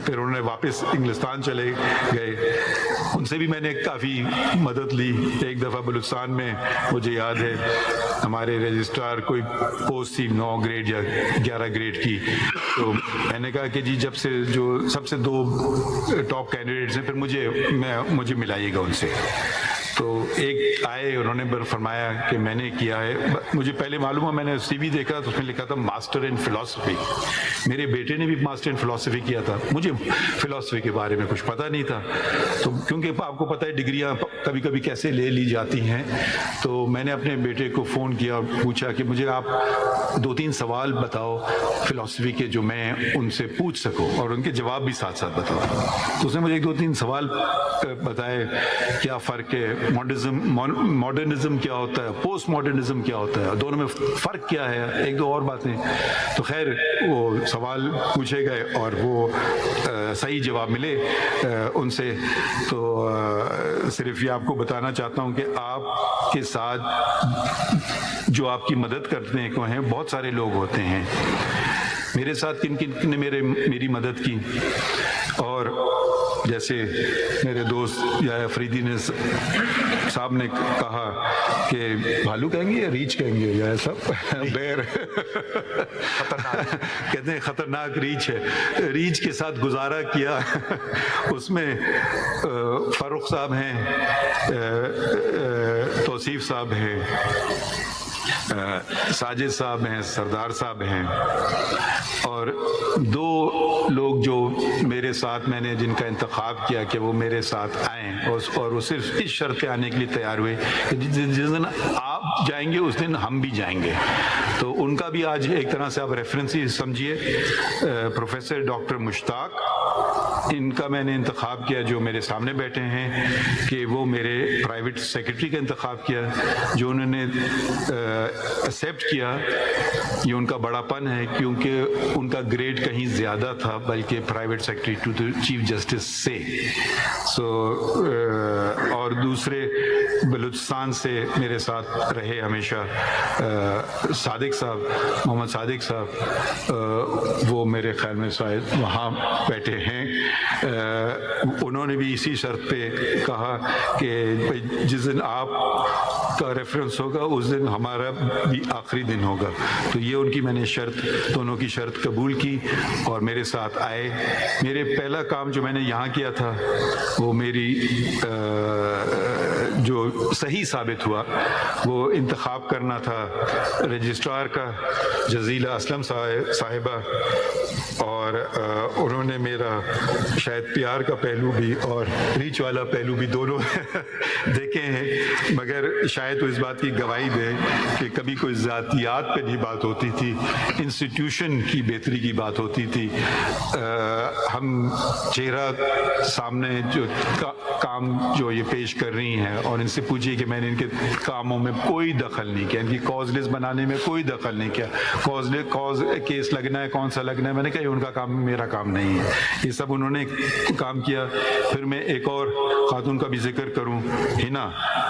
फिर उन्होंने वापस इंग्लिस्तान चले गए, उनसे भी मैंने काफ़ी मदद ली। एक दफ़ा बलूचिस्तान में मुझे याद है हमारे रजिस्ट्रार कोई पोस्ट थी 9 ग्रेड या 11 ग्रेड की, तो मैंने कहा कि जी जब से जो सबसे 2 टॉप कैंडिडेट्स हैं फिर मुझे मिलाइएगा उनसे। तो एक आए, उन्होंने फरमाया कि मैंने किया है, मुझे पहले मालूम हुआ, मैंने CV देखा तो उसमें लिखा था मास्टर इन फ़िलासफ़ी। मेरे बेटे ने भी मास्टर इन फ़िलासफ़ी किया था, मुझे फ़िलासफ़ी के बारे में कुछ पता नहीं था। तो क्योंकि आपको पता है डिग्रियां कभी कभी कैसे ले ली जाती हैं, तो मैंने अपने बेटे को फ़ोन किया और पूछा कि मुझे आप 2-3 सवाल बताओ फ़िलासफ़ी के जो मैं उनसे पूछ सकूँ और उनके जवाब भी साथ साथ बताओ। तो उसने मुझे 1-2-3 सवाल बताए क्या फ़र्क है, मॉडर्निज्म क्या होता है, पोस्ट मॉडर्निज्म क्या होता है, दोनों में फ़र्क क्या है, एक दो और बातें। तो खैर वो सवाल पूछे गए और वो सही जवाब मिले उनसे। तो सिर्फ ये आपको बताना चाहता हूँ कि आपके साथ जो आपकी मदद करने को हैं बहुत सारे लोग होते हैं। मेरे साथ किन किन ने मेरी मदद की, और जैसे मेरे दोस्त या अफरीदी ने साहब ने कहा कि भालू कहेंगे या रीछ कहेंगे या ऐसा बेर कहते हैं खतरनाक रीछ है, रीछ के साथ गुजारा किया। उसमें फारूक साहब हैं, तौसीफ साहब हैं, साजिद साहब हैं, सरदार साहब हैं, और दो लोग जो मेरे साथ मैंने जिनका इंतखाब किया कि वो मेरे साथ आएँ, और वो सिर्फ इस शर्त पे आने के लिए तैयार हुए कि जिस दिन आप जाएंगे उस दिन हम भी जाएंगे। तो उनका भी आज एक तरह से आप रेफरेंस ही समझिए। प्रोफेसर डॉक्टर मुश्ताक, इनका मैंने इंतखाब किया जो मेरे सामने बैठे हैं कि वो मेरे प्राइवेट सेक्रेटरी का इंतखाब किया, जो उन्होंने एक्सेप्ट किया। ये उनका बड़ापन है क्योंकि उनका ग्रेड कहीं ज़्यादा था बल्कि private secretary to the chief justice से। और दूसरे बलूचिस्तान से मेरे साथ रहे हमेशा सादिक साहब, मोहम्मद सादिक साहब, वो मेरे ख्याल में शायद वहाँ बैठे हैं। उन्होंने भी इसी शर्त पे कहा कि जिस दिन आप का रेफरेंस होगा उस दिन हमारा भी आखिरी दिन होगा। तो ये उनकी मैंने शर्त, दोनों की शर्त कबूल की और मेरे साथ आए। मेरे पहला काम जो मैंने यहाँ किया था वो मेरी जो सही साबित हुआ वो इंतखाब करना था रजिस्ट्रार का, जजीला असलम साहिबा, और उन्होंने मेरा शायद प्यार का पहलू भी और रीच वाला पहलू भी दोनों देखे हैं, मगर शायद तो इस बात की गवाही दे कि कभी कोई ज़ातियात पे नहीं बात होती थी, इंस्टीट्यूशन की बेहतरी की बात होती थी। हम चेहरा सामने जो काम जो ये पेश कर रही हैं और इनसे पूछिए कि मैंने इनके कामों में कोई दखल नहीं किया, इनकी कॉज लिस्ट बनाने में कोई दखल नहीं किया। कॉज केस लगना है, कौन सा लगना है, मैंने कहा ये उनका काम, मेरा काम नहीं है। ये सब उन्होंने काम किया। फिर मैं एक और खातून का भी जिक्र करूं, हिना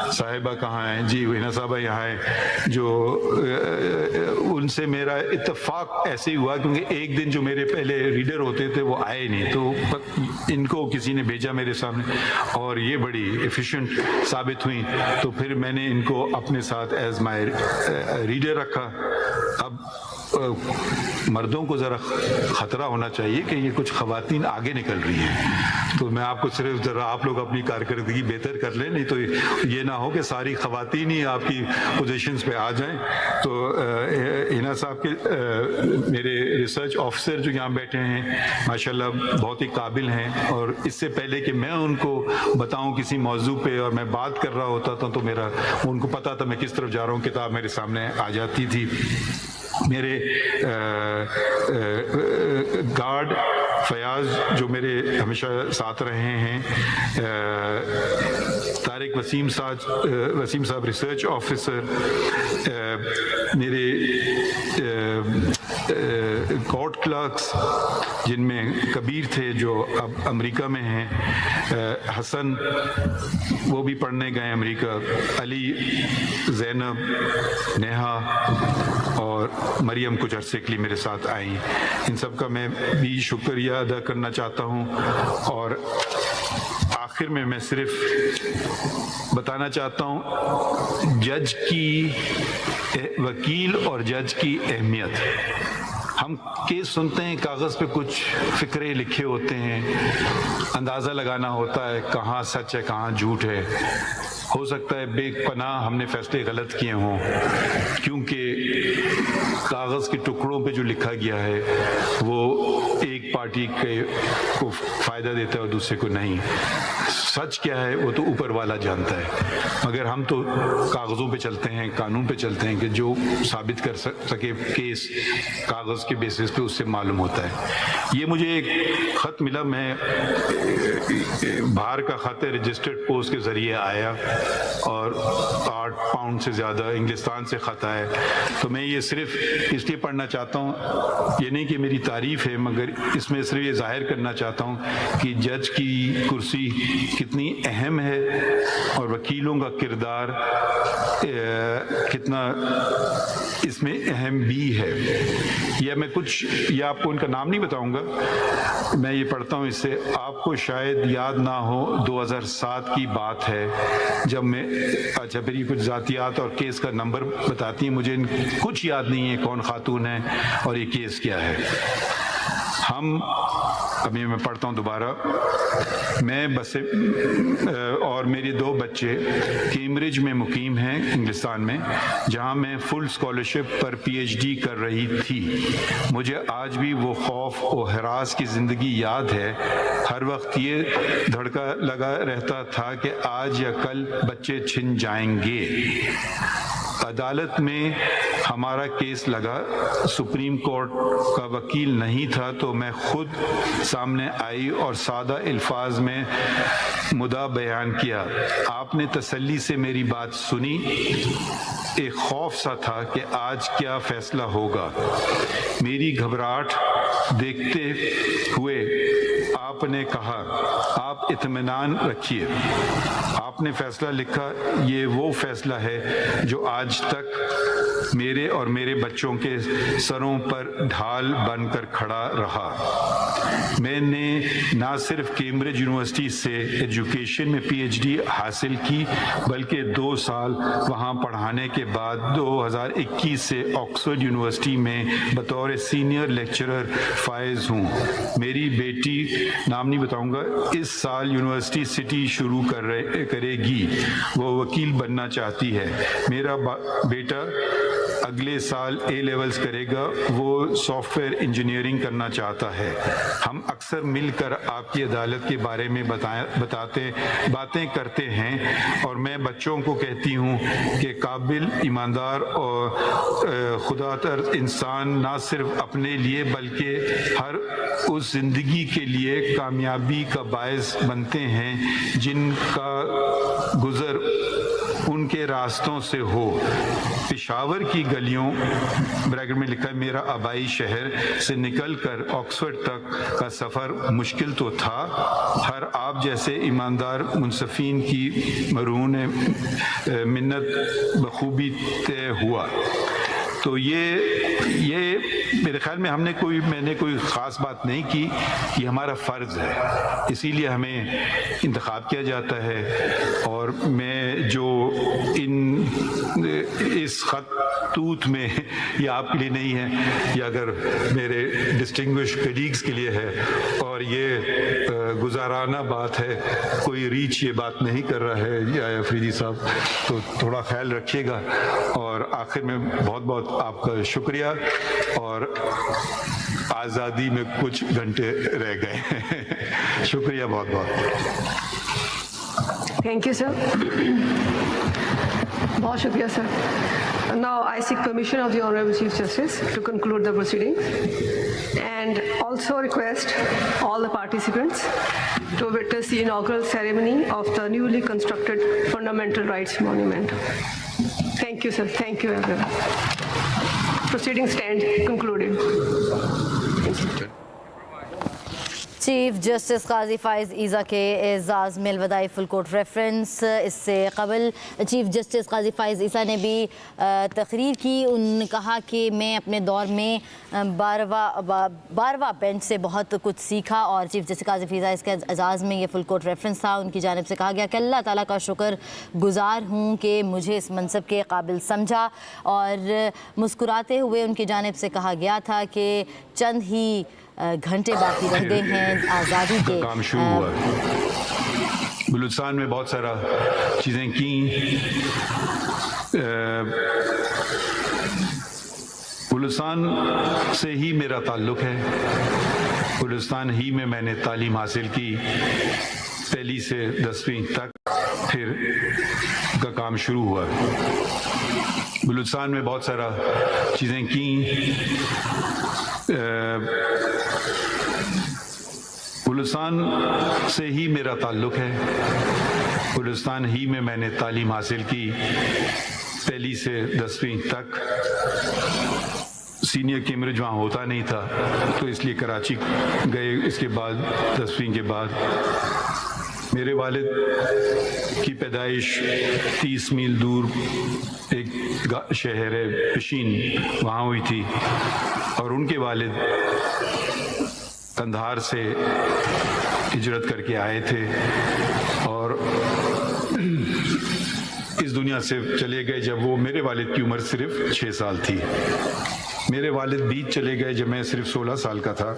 साहिबा कहाँ हैं? जी हिना साहिबा यहाँ है, जो उनसे मेरा इत्तेफाक ऐसे ही हुआ क्योंकि एक दिन जो मेरे पहले रीडर होते थे वो आए नहीं, तो इनको किसी ने भेजा मेरे सामने और ये बड़ी एफिशिएंट साबित हुई। तो फिर मैंने इनको अपने साथ एज माय रीडर रखा। अब मर्दों को ज़रा ख़तरा होना चाहिए कि ये कुछ ख़वातीन आगे निकल रही हैं, तो मैं आपको सिर्फ ज़रा आप लोग अपनी कारकर्दगी बेहतर कर लें, नहीं तो ये ना हो कि सारी ख़वातीन ही आपकी पोजीशंस पे आ जाएं। तो हिना साहब के मेरे रिसर्च ऑफिसर जो यहाँ बैठे हैं माशाल्लाह बहुत ही काबिल हैं, और इससे पहले कि मैं उनको बताऊँ किसी मौजू पे और मैं बात कर रहा होता था तो मेरा उनको पता था मैं किस तरफ जा रहा हूँ, किताब मेरे सामने आ जाती थी। मेरे गार्ड फयाज जो मेरे हमेशा साथ रहे हैं, तारिक वसीम साहब रिसर्च ऑफिसर, मेरे कोर्ट क्लर्क्स जिनमें कबीर थे जो अब अमेरिका में हैं, हसन वो भी पढ़ने गए अमेरिका, अली, ज़ैनब, नेहा और मरियम कुछ अरसे के लिए मेरे साथ आई। इन सब का मैं भी शुक्रिया अदा करना चाहता हूँ। और आखिर में मैं सिर्फ बताना चाहता हूँ जज की, वकील और जज की अहमियत। हम केस सुनते हैं, कागज़ पे कुछ फ़िक्रे लिखे होते हैं, अंदाज़ा लगाना होता है कहाँ सच है कहाँ झूठ है। हो सकता है बेपनाह हमने फैसले गलत किए हों क्योंकि कागज़ के टुकड़ों पे जो लिखा गया है वो एक पार्टी को फ़ायदा देता है और दूसरे को नहीं। सच क्या है वो तो ऊपर वाला जानता है, मगर हम तो कागज़ों पे चलते हैं, कानून पे चलते हैं कि जो साबित कर सके केस कागज़ के बेसिस पे उससे मालूम होता है। ये मुझे एक ख़त मिला, मैं बाहर का ख़त है, रजिस्टर्ड पोस्ट के ज़रिए आया और 8 पाउंड से ज़्यादा इंग्लिस्तान से ख़त आया। तो मैं ये सिर्फ इसलिए पढ़ना चाहता हूँ, ये नहीं कि मेरी तारीफ़ है, मगर इसमें सिर्फ ये ज़ाहिर करना चाहता हूँ कि जज की कुर्सी कितनी अहम है और वकीलों का किरदार कितना इसमें अहम भी है। या आपको उनका नाम नहीं बताऊंगा, मैं ये पढ़ता हूँ इससे, आपको शायद याद ना हो 2007 की बात है जब मैं, अच्छा फिर ये कुछ ज़ातियात और केस का नंबर बताती हैं, मुझे कुछ याद नहीं है कौन खातून है और ये केस क्या है। अभी मैं पढ़ता हूँ दोबारा। मैं बस और मेरे 2 बच्चे कैम्ब्रिज में मुकीम हैं इंग्लिस्तान में, जहाँ मैं फुल स्कॉलरशिप पर PhD कर रही थी। मुझे आज भी वो खौफ और हरास की ज़िंदगी याद है। हर वक्त ये धड़का लगा रहता था कि आज या कल बच्चे छिन जाएंगे। अदालत में हमारा केस लगा, सुप्रीम कोर्ट का वकील नहीं था, तो मैं खुद सामने आई और सादा अल्फाज में मुद्दा बयान किया। आपने तसल्ली से मेरी बात सुनी। एक खौफ सा था कि आज क्या फैसला होगा। मेरी घबराहट देखते हुए आपने कहा, आप इत्मीनान रखिए। आपने फैसला लिखा, ये वो फैसला है जो आज तक मेरे और मेरे बच्चों के सरों पर ढाल बनकर खड़ा रहा। मैंने ना सिर्फ कैम्ब्रिज यूनिवर्सिटी से एजुकेशन में PhD हासिल की, बल्कि 2 साल वहाँ पढ़ाने के बाद 2021 से ऑक्सफोर्ड यूनिवर्सिटी में बतौर सीनियर लेक्चरर फायज हूँ। मेरी बेटी, नाम नहीं बताऊँगा, इस साल यूनिवर्सिटी सिटी शुरू करेगी। वो वकील बनना चाहती है। मेरा बेटा अगले साल A लेवल्स करेगा, वो सॉफ्टवेयर इंजीनियरिंग करना चाहता है। हम अक्सर मिलकर आपकी अदालत के बारे में बातें करते हैं और मैं बच्चों को कहती हूँ कि काबिल, ईमानदार और खुदातर इंसान ना सिर्फ अपने लिए बल्कि हर उस जिंदगी के लिए कामयाबी का बायस बनते हैं जिनका गुजर उनके रास्तों से हो। पेशावर की गलियों, ब्रैकेट में लिखा है मेरा आबाई शहर, से निकलकर ऑक्सफोर्ड तक का सफ़र मुश्किल तो था। हर आप जैसे ईमानदार मुनसफीन की मरून मिन्नत बखूबी तय हुआ। तो ये मेरे ख्याल में मैंने कोई ख़ास बात नहीं की, ये हमारा फ़र्ज़ है, इसीलिए हमें इंतखाब किया जाता है। और मैं जो इस खतूत में, ये आपके लिए नहीं है, ये अगर मेरे डिस्टिंग्विश कलीग्स के लिए है, और ये गुजाराना बात है, कोई रीच ये बात नहीं कर रहा है या अफरीदी साहब, तो थोड़ा ख्याल रखिएगा। और आखिर में बहुत बहुत आपका शुक्रिया, और आज़ादी में कुछ घंटे रह गए। शुक्रिया बहुत बहुत। Thank you, sir. बहुत शुक्रिया, sir. Now I seek permission of the Honorable Chief Justice to conclude the proceedings, and also request all the participants to witness the inaugural ceremony of the newly constructed Fundamental Rights Monument. Thank you, sir. Thank you, everyone. Proceedings stand concluded. Chief justice Qazi Faez Isa के एज़ाज़ में अलविदाई full court reference. इससे कबल chief justice Qazi Faez Isa ने भी तकरीर की। उन्होंने कहा कि मैं अपने दौर में 12वां बेंच से बहुत कुछ सीखा, और चीफ जस्टिस काजी फ़ाइज़ इसके एज़ाज़ में ये फुल कोर्ट रेफरेंस था। उनकी जानिब से कहा गया कि अल्लाह ताला का शुक्र गुज़ार हूँ कि मुझे इस मनसब के काबिल समझा, और मुस्कुराते हुए उनकी जानिब से कहा गया था कि चंद ही घंटे बाकी रह गए हैं आज़ादी के। काम शुरू हुआ, बलूचिस्तान में बहुत सारा चीज़ें की। बलूचिस्तान से ही मेरा ताल्लुक़ है, बलूचिस्तान ही में मैंने तालीम हासिल की। पहली से 10वीं तक फिर का काम शुरू हुआ। बलूचिस्तान में बहुत सारा चीज़ें की। बलूचिस्तान से ही मेरा ताल्लुक़ है। बलूचिस्तान ही में मैंने तालीम हासिल की, पहली से 10वीं तक। सीनियर कैम्ब्रिज वहाँ होता नहीं था, तो इसलिए कराची गए। इसके बाद 10वीं के बाद मेरे वालिद की पैदाइश 30 मील दूर एक शहर है पशीन, वहाँ हुई थी, और उनके वालिद कंधार से हिजरत करके आए थे और इस दुनिया से चले गए जब वो मेरे वालिद की उम्र सिर्फ 6 साल थी। मेरे वालिद बीच चले गए जब मैं सिर्फ 16 साल का था।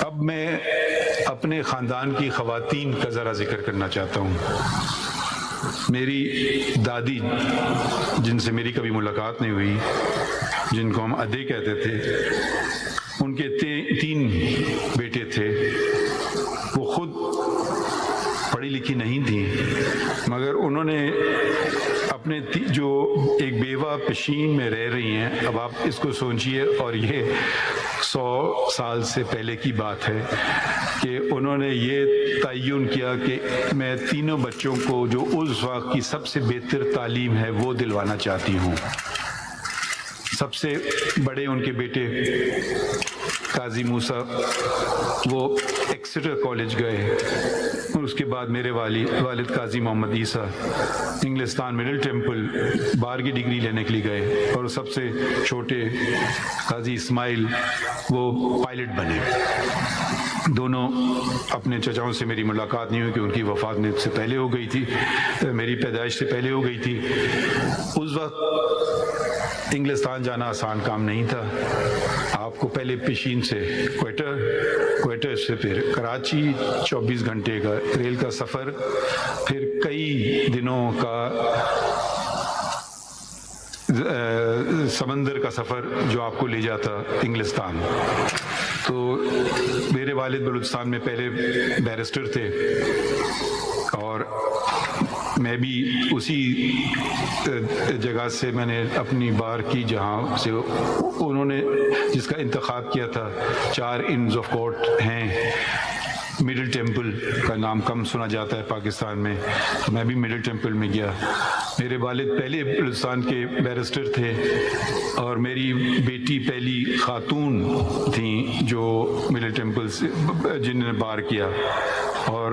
अब मैं अपने ख़ानदान की ख़वातीन का ज़रा जिक्र करना चाहता हूँ। मेरी दादी, जिनसे मेरी कभी मुलाकात नहीं हुई, जिनको हम अदे कहते थे, उनके 3 बेटे थे। वो खुद पढ़ी लिखी नहीं थी, मगर उन्होंने अपने जो एक बेवा पशीन में रह रही हैं, अब आप इसको सोचिए, और ये 100 साल से पहले की बात है कि उन्होंने ये तयन किया कि मैं तीनों बच्चों को जो उस वक्त की सबसे बेहतर तालीम है वो दिलवाना चाहती हूँ। सबसे बड़े उनके बेटे काजी मूसा, वो एक्सेटर कॉलेज गए, और उसके बाद मेरे वालिद काजी मोहम्मद ईसा इंग्लिस्तान मिडिल टेम्पल बार की डिग्री लेने के लिए गए, और सबसे छोटे काजी इस्माइल वो पायलट बने। दोनों अपने चचाओं से मेरी मुलाकात नहीं हुई कि उनकी वफ़ात से पहले हो गई थी, मेरी पैदाइश से पहले हो गई थी। उस वक्त इंग्लिस्तान जाना आसान काम नहीं था। आपको पहले पशीन से क्वेटर से फिर कराची, 24 घंटे का रेल का सफ़र, फिर कई दिनों का समंदर का सफ़र जो आपको ले जाता इंग्लिस्तान। तो मेरे वालिद बलूचिस्तान में पहले बैरिस्टर थे, और मैं भी उसी जगह से मैंने अपनी बार की जहाँ से उन्होंने जिसका इंतखाब किया था। 4 इंड्स ऑफ कोर्ट हैं। मिडिल टेम्पल का नाम कम सुना जाता है पाकिस्तान में, तो मैं भी मिडिल टेम्पल में गया। मेरे वालिद पहले बलूचिस्तान के बैरिस्टर थे, और मेरी बेटी पहली खातून थी जो मिडिल टेम्पल से जिन्होंने बार किया, और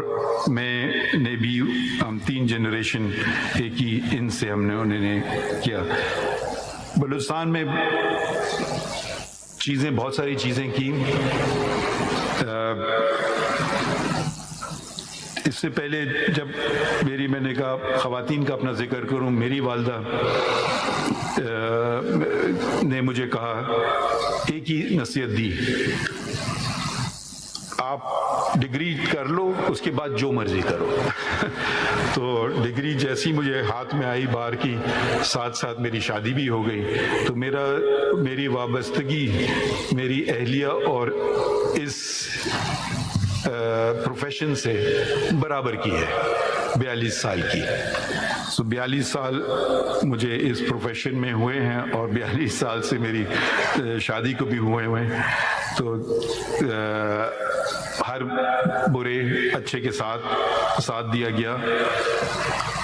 मैंने भी, हम 3 जनरेशन एक ही इनसे उन्होंने किया। बलूचिस्तान में बहुत सारी चीज़ें की। इससे पहले जब मैंने कहा ख़वातीन का अपना जिक्र करूं, मेरी वालदा ने मुझे कहा, एक ही नसीहत दी, आप डिग्री कर लो, उसके बाद जो मर्जी करो। तो डिग्री जैसी मुझे हाथ में आई बार की, साथ साथ मेरी शादी भी हो गई। तो मेरी वाबस्तगी मेरी अहलिया और इस प्रोफेशन से बराबर की है, 42 साल की। सो 42 साल मुझे इस प्रोफेशन में हुए हैं, और 42 साल से मेरी शादी को भी हुए हैं। तो हर बुरे अच्छे के साथ दिया गया।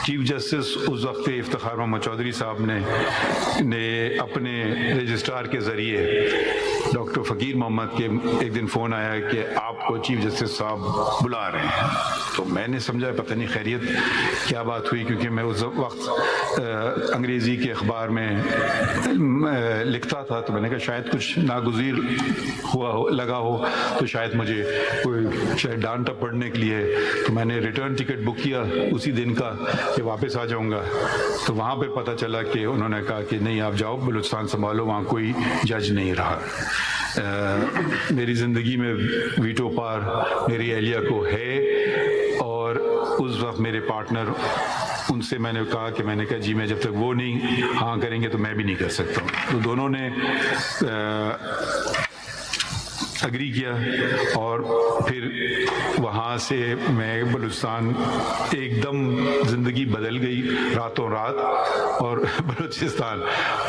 चीफ जस्टिस उस वक्त इफ्तिखार मोहम्मद चौधरी साहब ने अपने रजिस्ट्रार के ज़रिए डॉक्टर फ़कीर मोहम्मद के एक दिन फ़ोन आया कि आपको चीफ जस्टिस साहब बुला रहे हैं। तो मैंने समझा पता नहीं खैरियत क्या बात हुई, क्योंकि मैं उस वक्त अंग्रेज़ी के अखबार में लिखता था। तो मैंने कहा शायद कुछ नागुज़ीर लगा हो, तो शायद मुझे कोई डांटा पड़ने के लिए। तो मैंने रिटर्न टिकट बुक किया उसी दिन का कि वापस आ जाऊंगा। तो वहाँ पे पता चला कि उन्होंने कहा कि नहीं, आप जाओ, बलूचिस्तान संभालो, वहाँ कोई जज नहीं रहा। मेरी ज़िंदगी में वीटो पार मेरी अहलिया को है, और उस वक्त मेरे पार्टनर, उनसे मैंने कहा जी मैं जब तक वो नहीं हाँ करेंगे तो मैं भी नहीं कर सकता हूँ। तो दोनों ने एग्री किया, और फिर वहाँ से मैं बलूचिस्तान एकदम ज़िंदगी बदल गई रातों रात, और बलूचिस्तान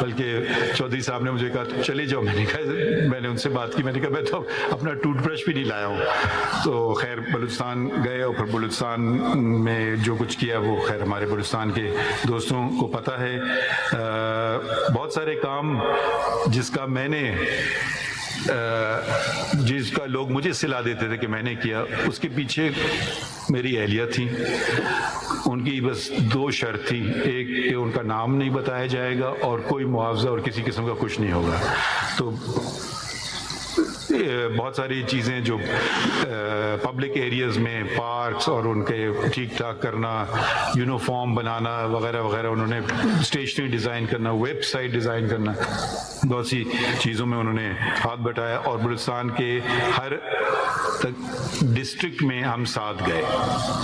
बल्कि चौधरी साहब ने मुझे कहा चले जाओ, मैंने उनसे बात की, मैंने कहा मैं तो अपना टूथब्रश भी नहीं लाया हूँ। तो खैर बलूचिस्तान गए और फिर बलूचिस्तान में जो कुछ किया वो खैर हमारे बलूचिस्तान के दोस्तों को पता है। बहुत सारे काम जिसका लोग मुझे सिला देते थे कि मैंने किया, उसके पीछे मेरी अहलिया थी। उनकी बस 2 शर्त थी, एक कि उनका नाम नहीं बताया जाएगा और कोई मुआवजा और किसी किस्म का कुछ नहीं होगा। तो बहुत सारी चीज़ें जो पब्लिक एरियाज़ में पार्क्स और उनके ठीक ठाक करना, यूनिफॉर्म बनाना वगैरह वगैरह, उन्होंने स्टेशनरी डिज़ाइन करना, वेबसाइट डिज़ाइन करना, बहुत सी चीज़ों में उन्होंने हाथ बटाया। और बलूचिस्तान के हर डिस्ट्रिक्ट में हम साथ गए,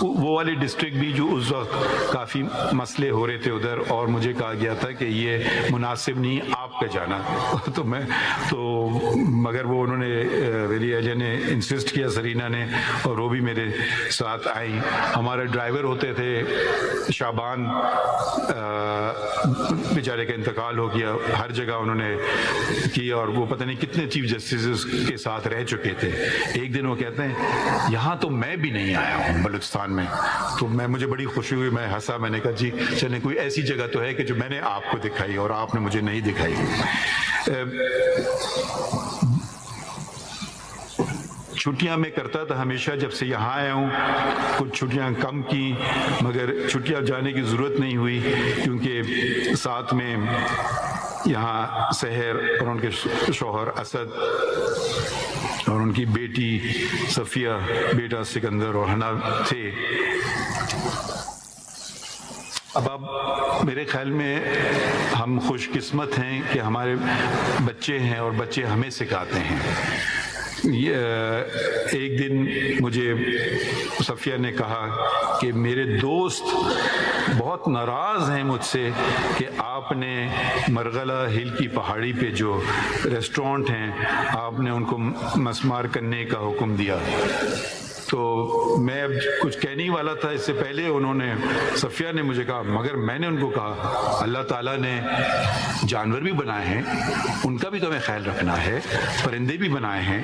वो वाले डिस्ट्रिक्ट भी जो उस वक्त काफ़ी मसले हो रहे थे उधर, और मुझे कहा गया था कि ये मुनासिब नहीं आपका जाना। तो मगर वो उन्होंने मेरी एहलिया ने इंसिस्ट किया, सरीना ने, और वो भी मेरे साथ आई। हमारे ड्राइवर होते थे शाबान, बेचारे का इंतकाल हो गया, हर जगह उन्होंने किया, और वो पता नहीं कितने चीफ जस्टिस के साथ रह चुके थे। एक दिन वो कहते हैं यहाँ तो मैं भी नहीं आया हूँ बलूचिस्तान में। तो मुझे बड़ी खुशी हुई, मैं हंसा, मैंने कहा जी चलें कोई ऐसी जगह तो है कि जो मैंने आपको दिखाई और आपने मुझे नहीं दिखाई। छुट्टियां मैं करता था हमेशा, जब से यहाँ आया हूँ कुछ छुट्टियां कम की, मगर छुट्टियां जाने की ज़रूरत नहीं हुई, क्योंकि साथ में यहाँ सहर और उनके शौहर असद और उनकी बेटी सफ़िया, बेटा सिकंदर और हना थे। अब मेरे ख्याल में हम खुशकिस्मत हैं कि हमारे बच्चे हैं और बच्चे हमें सिखाते हैं। एक दिन मुझे सफ़िया ने कहा कि मेरे दोस्त बहुत नाराज़ हैं मुझसे कि आपने मरगला हिल की पहाड़ी पे जो रेस्टोरेंट हैं आपने उनको मसमार करने का हुक्म दिया। तो मैं अब कुछ कहने ही वाला था, इससे पहले उन्होंने, सफ़िया ने मुझे कहा, मगर मैंने उनको कहा अल्लाह ताला ने जानवर भी बनाए हैं, उनका भी तुम्हें ख्याल रखना है, परिंदे भी बनाए हैं,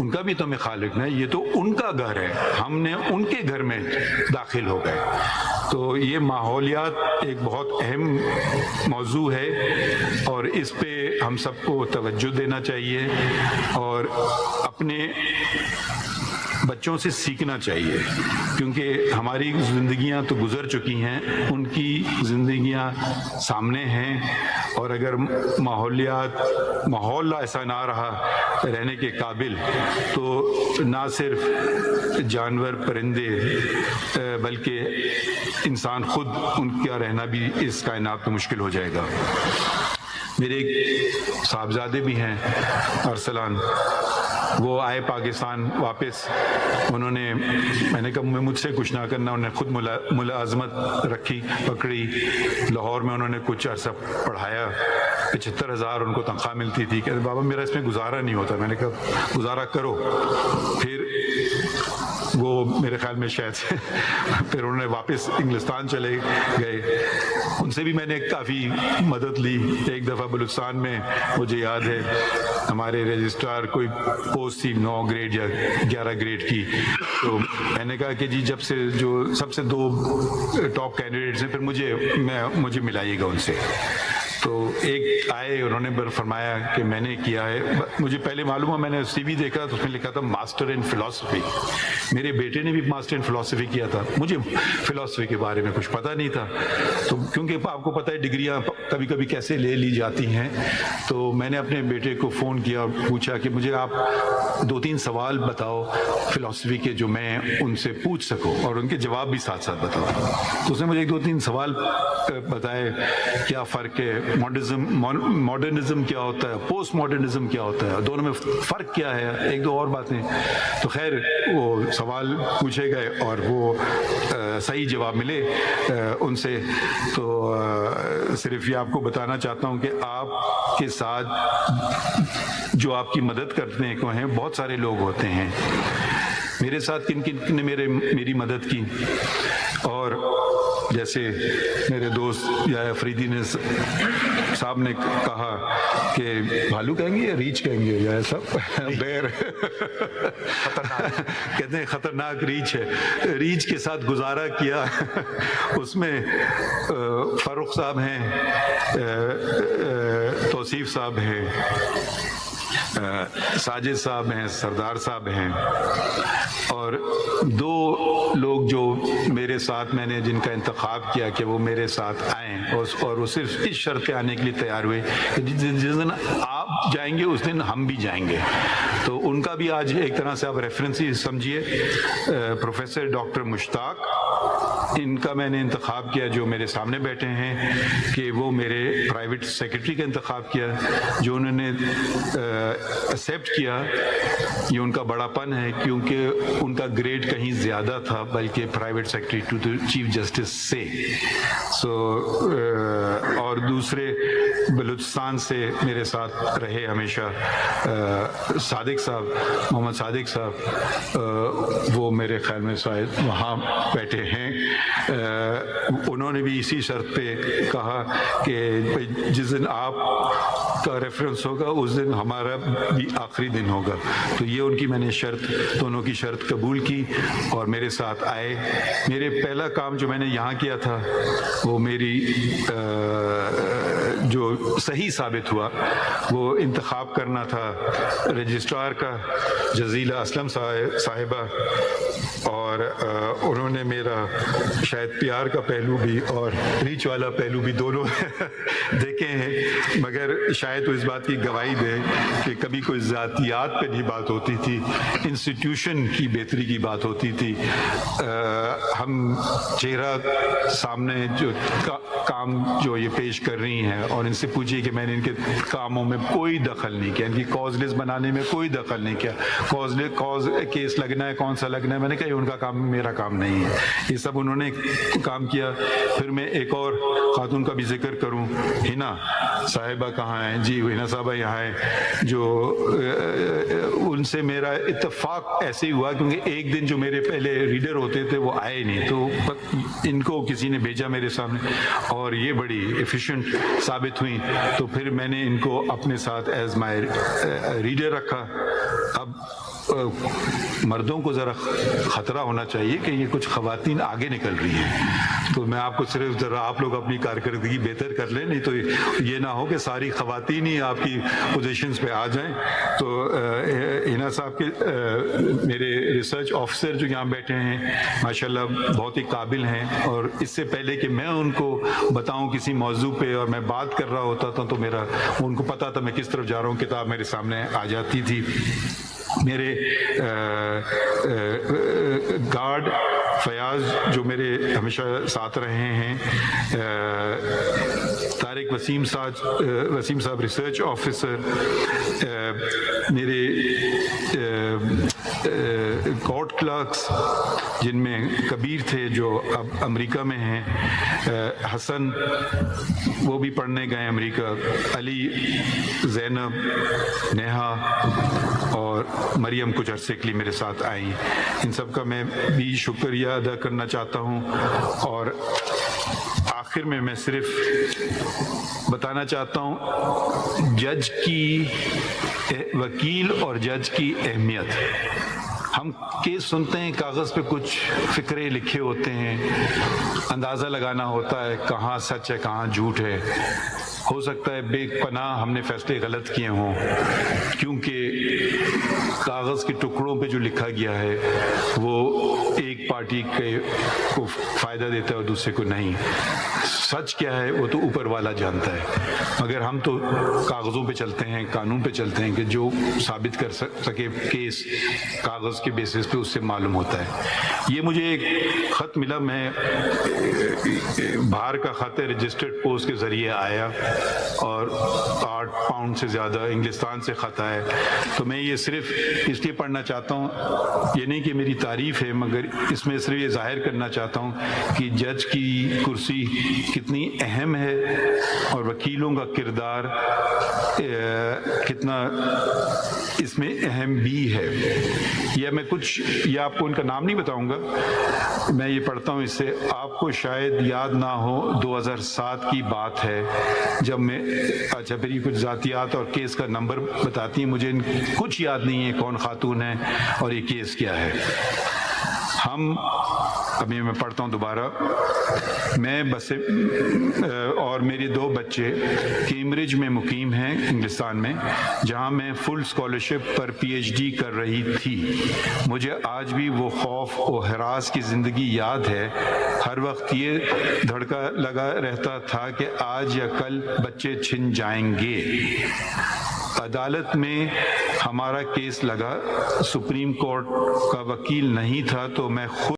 उनका भी तुम्हें ख्याल रखना है, ये तो उनका घर है, हमने उनके घर में दाखिल हो गए। तो ये माहौलियात एक बहुत अहम मौजू है और इस पे हम सबको तवज्जो देना चाहिए और अपने बच्चों से सीखना चाहिए, क्योंकि हमारी ज़िंदगियां तो गुज़र चुकी हैं, उनकी ज़िंदगियां सामने हैं, और अगर माहौल ऐसा ना रहा रहने के काबिल, तो ना सिर्फ जानवर परिंदे बल्कि इंसान खुद, उनका रहना भी इस कायनात में मुश्किल हो जाएगा। मेरे एक साहबजादे भी हैं अरसलान, वो आए पाकिस्तान वापस, मैंने कहा मुझसे कुछ ना करना, उन्होंने खुद मुलाजमत रखी, पकड़ी, लाहौर में उन्होंने कुछ अर्सा पढ़ाया, 75,000 उनको तनख्वाह मिलती थी। कहते बाबा मेरा इसमें गुजारा नहीं होता। मैंने कहा गुजारा करो। फिर वो मेरे ख्याल में शायद फिर उन्होंने वापस इंग्लिस्तान चले गए, उनसे भी मैंने काफ़ी मदद ली। एक दफ़ा बलूचिस्तान में मुझे याद है हमारे रजिस्ट्रार कोई पोस्ट थी 9 ग्रेड या 11 ग्रेड की, तो मैंने कहा कि जी जब से जो सबसे 2 टॉप कैंडिडेट्स हैं फिर मुझे मिलाइएगा उनसे। तो एक आए, उन्होंने फरमाया कि मैंने किया है, मुझे पहले मालूम है, मैंने CV देखा तो उसमें लिखा था मास्टर इन फिलॉसफी। मेरे बेटे ने भी मास्टर इन फिलॉसफी किया था, मुझे फिलॉसफी के बारे में कुछ पता नहीं था। तो क्योंकि आपको पता है डिग्रियां कभी कभी कैसे ले ली जाती हैं, तो मैंने अपने बेटे को फ़ोन किया और पूछा कि मुझे आप 2-3 सवाल बताओ फिलॉसफी के जो मैं उनसे पूछ सकूं और उनके जवाब भी साथ साथ बताओ। तो उसने मुझे 2-3 सवाल बताए, क्या फ़र्क है, मॉडर्निज्म क्या होता है, पोस्ट मॉडर्निज्म क्या होता है, दोनों में फ़र्क क्या है, 1-2 और बातें। तो खैर वो सवाल पूछे गए और वो सही जवाब मिले उनसे। तो सिर्फ ये आपको बताना चाहता हूँ कि आपके साथ जो आपकी मदद करने को हैं बहुत सारे लोग होते हैं। میرے ساتھ کن کن نے میری مدد کی، اور جیسے میرے دوست یا افریدی نے صاحب نے کہا کہ بھالو کہیں گے یا ریچھ کہیں گے یا ایسا بیر کہتے ہیں خطرناک ریچھ ہے، ریچھ کے ساتھ گزارا کیا اس میں فاروق صاحب ہیں، توصیف صاحب ہیں، ساجد صاحب ہیں، سردار صاحب ہیں، اور دو لوگ جو میرے ساتھ میں نے جن کا انتخاب کیا کہ وہ میرے ساتھ آئیں، اور وہ صرف اس شرط پہ آنے کے لیے تیار ہوئے کہ جس دن آپ جائیں گے اس دن ہم بھی جائیں گے. تو ان کا بھی آج ایک طرح سے آپ ریفرنس ہی سمجھیے. پروفیسر ڈاکٹر مشتاق، ان کا میں نے انتخاب کیا جو میرے سامنے بیٹھے ہیں کہ وہ میرے پرائیویٹ سیکرٹری کا انتخاب کیا، جو انہوں نے ایکسیپٹ کیا. یہ ان کا بڑا پن ہے کیونکہ ان کا گریڈ کہیں زیادہ تھا بلکہ private secretary to the chief justice سے. اور دوسرے بلوچستان سے میرے ساتھ رہے ہمیشہ صادق صاحب، محمد صادق صاحب، وہ میرے خیال میں شاید وہاں بیٹھے ہیں. انہوں نے بھی اسی شرط پہ کہا کہ جس دن آپ کا ریفرنس ہوگا اس دن ہمارا بھی آخری دن ہوگا. تو یہ ان کی میں نے شرط، دونوں کی شرط قبول کی اور میرے ساتھ آئے. میرے پہلا کام جو میں نے یہاں کیا تھا وہ میری جو صحیح ثابت ہوا وہ انتخاب کرنا تھا رجسٹرار کا، جزیلہ اسلم صاحبہ، اور انہوں نے میرا شاید پیار کا پہلو بھی اور ریچ والا پہلو بھی دونوں دیکھے ہیں، مگر شاید وہ اس بات کی گواہی دے کہ کبھی کوئی ذاتیات پہ نہیں بات ہوتی تھی، انسٹیٹیوشن کی بہتری کی بات ہوتی تھی. ہم چہرہ سامنے جو کام جو یہ پیش کر رہی ہیں اور ان سے پوچھیے کہ میں نے ان کے کاموں میں کوئی دخل نہیں کیا، ان کی کاز لسٹ بنانے میں کوئی دخل نہیں کیا. کاز کیس لگنا ہے، کون سا لگنا ہے، میں نے کہا ان کا کام میرا کام نہیں ہے. یہ سب انہوں نے کام کیا. پھر میں ایک اور خاتون کا بھی ذکر کروں، ہنا صاحبہ کہاں ہیں؟ جی ہنا صاحبہ یہاں ہیں، جو ان سے میرا اتفاق ایسے ہی ہوا کیونکہ ایک دن جو میرے پہلے ریڈر ہوتے تھے وہ آئے نہیں، تو ان کو کسی نے بھیجا میرے سامنے اور یہ بڑی ایفیشینٹ ثابت ہوئی. تو پھر میں نے ان کو اپنے ساتھ ایز مائی ریڈر رکھا. اب مردوں کو ذرا خطرہ ہونا چاہیے کہ یہ کچھ خواتین آگے نکل رہی ہیں، تو میں آپ کو صرف ذرا آپ لوگ اپنی کارکردگی بہتر کر لیں، نہیں تو یہ نہ ہو کہ ساری خواتین ہی آپ کی پوزیشنز پہ آ جائیں. تو ہنا صاحب کے میرے ریسرچ آفیسر جو یہاں بیٹھے ہیں ماشاءاللہ بہت ہی قابل ہیں، اور اس سے پہلے کہ میں ان کو بتاؤں کسی موضوع پہ اور میں بات کر رہا ہوتا تھا تو ان کو پتا تھا میں کس طرف جا رہا ہوں، کتاب میرے سامنے آ جاتی تھی. میرے گارڈ فیاض جو میرے ہمیشہ ساتھ رہے ہیں، طارق وسیم صاحب ریسرچ آفیسر، میرے کورٹ کلرکس جن میں کبیر تھے جو اب امریکہ میں ہیں، حسن وہ بھی پڑھنے گئے امریکہ، علی، زینب، نیہا اور مریم کچھ عرصے کے لیے میرے ساتھ آئیں. ان سب کا میں بھی شکریہ ادا کرنا چاہتا ہوں. اور آخر میں صرف بتانا چاہتا ہوں جج کی، وکیل اور جج کی اہمیت. ہم کیس سنتے ہیں، کاغذ پہ کچھ فکرے لکھے ہوتے ہیں، اندازہ لگانا ہوتا ہے کہاں سچ ہے کہاں جھوٹ ہے. ہو سکتا ہے بے پناہ ہم نے فیصلے غلط کیے ہوں کیونکہ کاغذ کے ٹکڑوں پہ جو لکھا گیا ہے وہ ایک پارٹی کو فائدہ دیتا ہے اور دوسرے کو نہیں. سچ کیا ہے وہ تو اوپر والا جانتا ہے، مگر ہم تو کاغذوں پہ چلتے ہیں، قانون پہ چلتے ہیں کہ جو ثابت کر سکے کیس کاغذ کے بیسس پہ اس سے معلوم ہوتا ہے. یہ مجھے ایک خط ملا، میں باہر کا خط ہے، رجسٹرڈ پوسٹ کے ذریعے آیا. اور 8 پاؤنڈ سے زیادہ انگلستان سے خط آئے. تو میں یہ صرف اس لیے پڑھنا چاہتا ہوں, یہ نہیں کہ میری تعریف ہے, مگر اس میں صرف یہ ظاہر کرنا چاہتا ہوں کہ جج کی کرسی کتنی اہم ہے اور وکیلوں کا کردار کتنا اس میں اہم بھی ہے. یہ آپ کو ان کا نام نہیں بتاؤں گا, میں یہ پڑھتا ہوں اس سے. آپ کو شاید یاد نہ ہو 2007 کی بات ہے جب میں, اچھا پھر یہ کچھ ذاتیات اور کیس کا نمبر بتاتی ہیں, مجھے کچھ یاد نہیں ہے کون خاتون ہے اور یہ کیس کیا ہے. ابھی میں پڑھتا ہوں دوبارہ. میں بس اور میرے 2 بچے کیمبرج میں مقیم ہیں انگلستان میں, جہاں میں فل اسکالرشپ پر PhD کر رہی تھی. مجھے آج بھی وہ خوف و ہراس کی زندگی یاد ہے. ہر وقت یہ دھڑکا لگا رہتا تھا کہ آج یا کل بچے چھن جائیں گے. عدالت میں ہمارا کیس لگا, سپریم کورٹ کا وکیل نہیں تھا, تو میں خود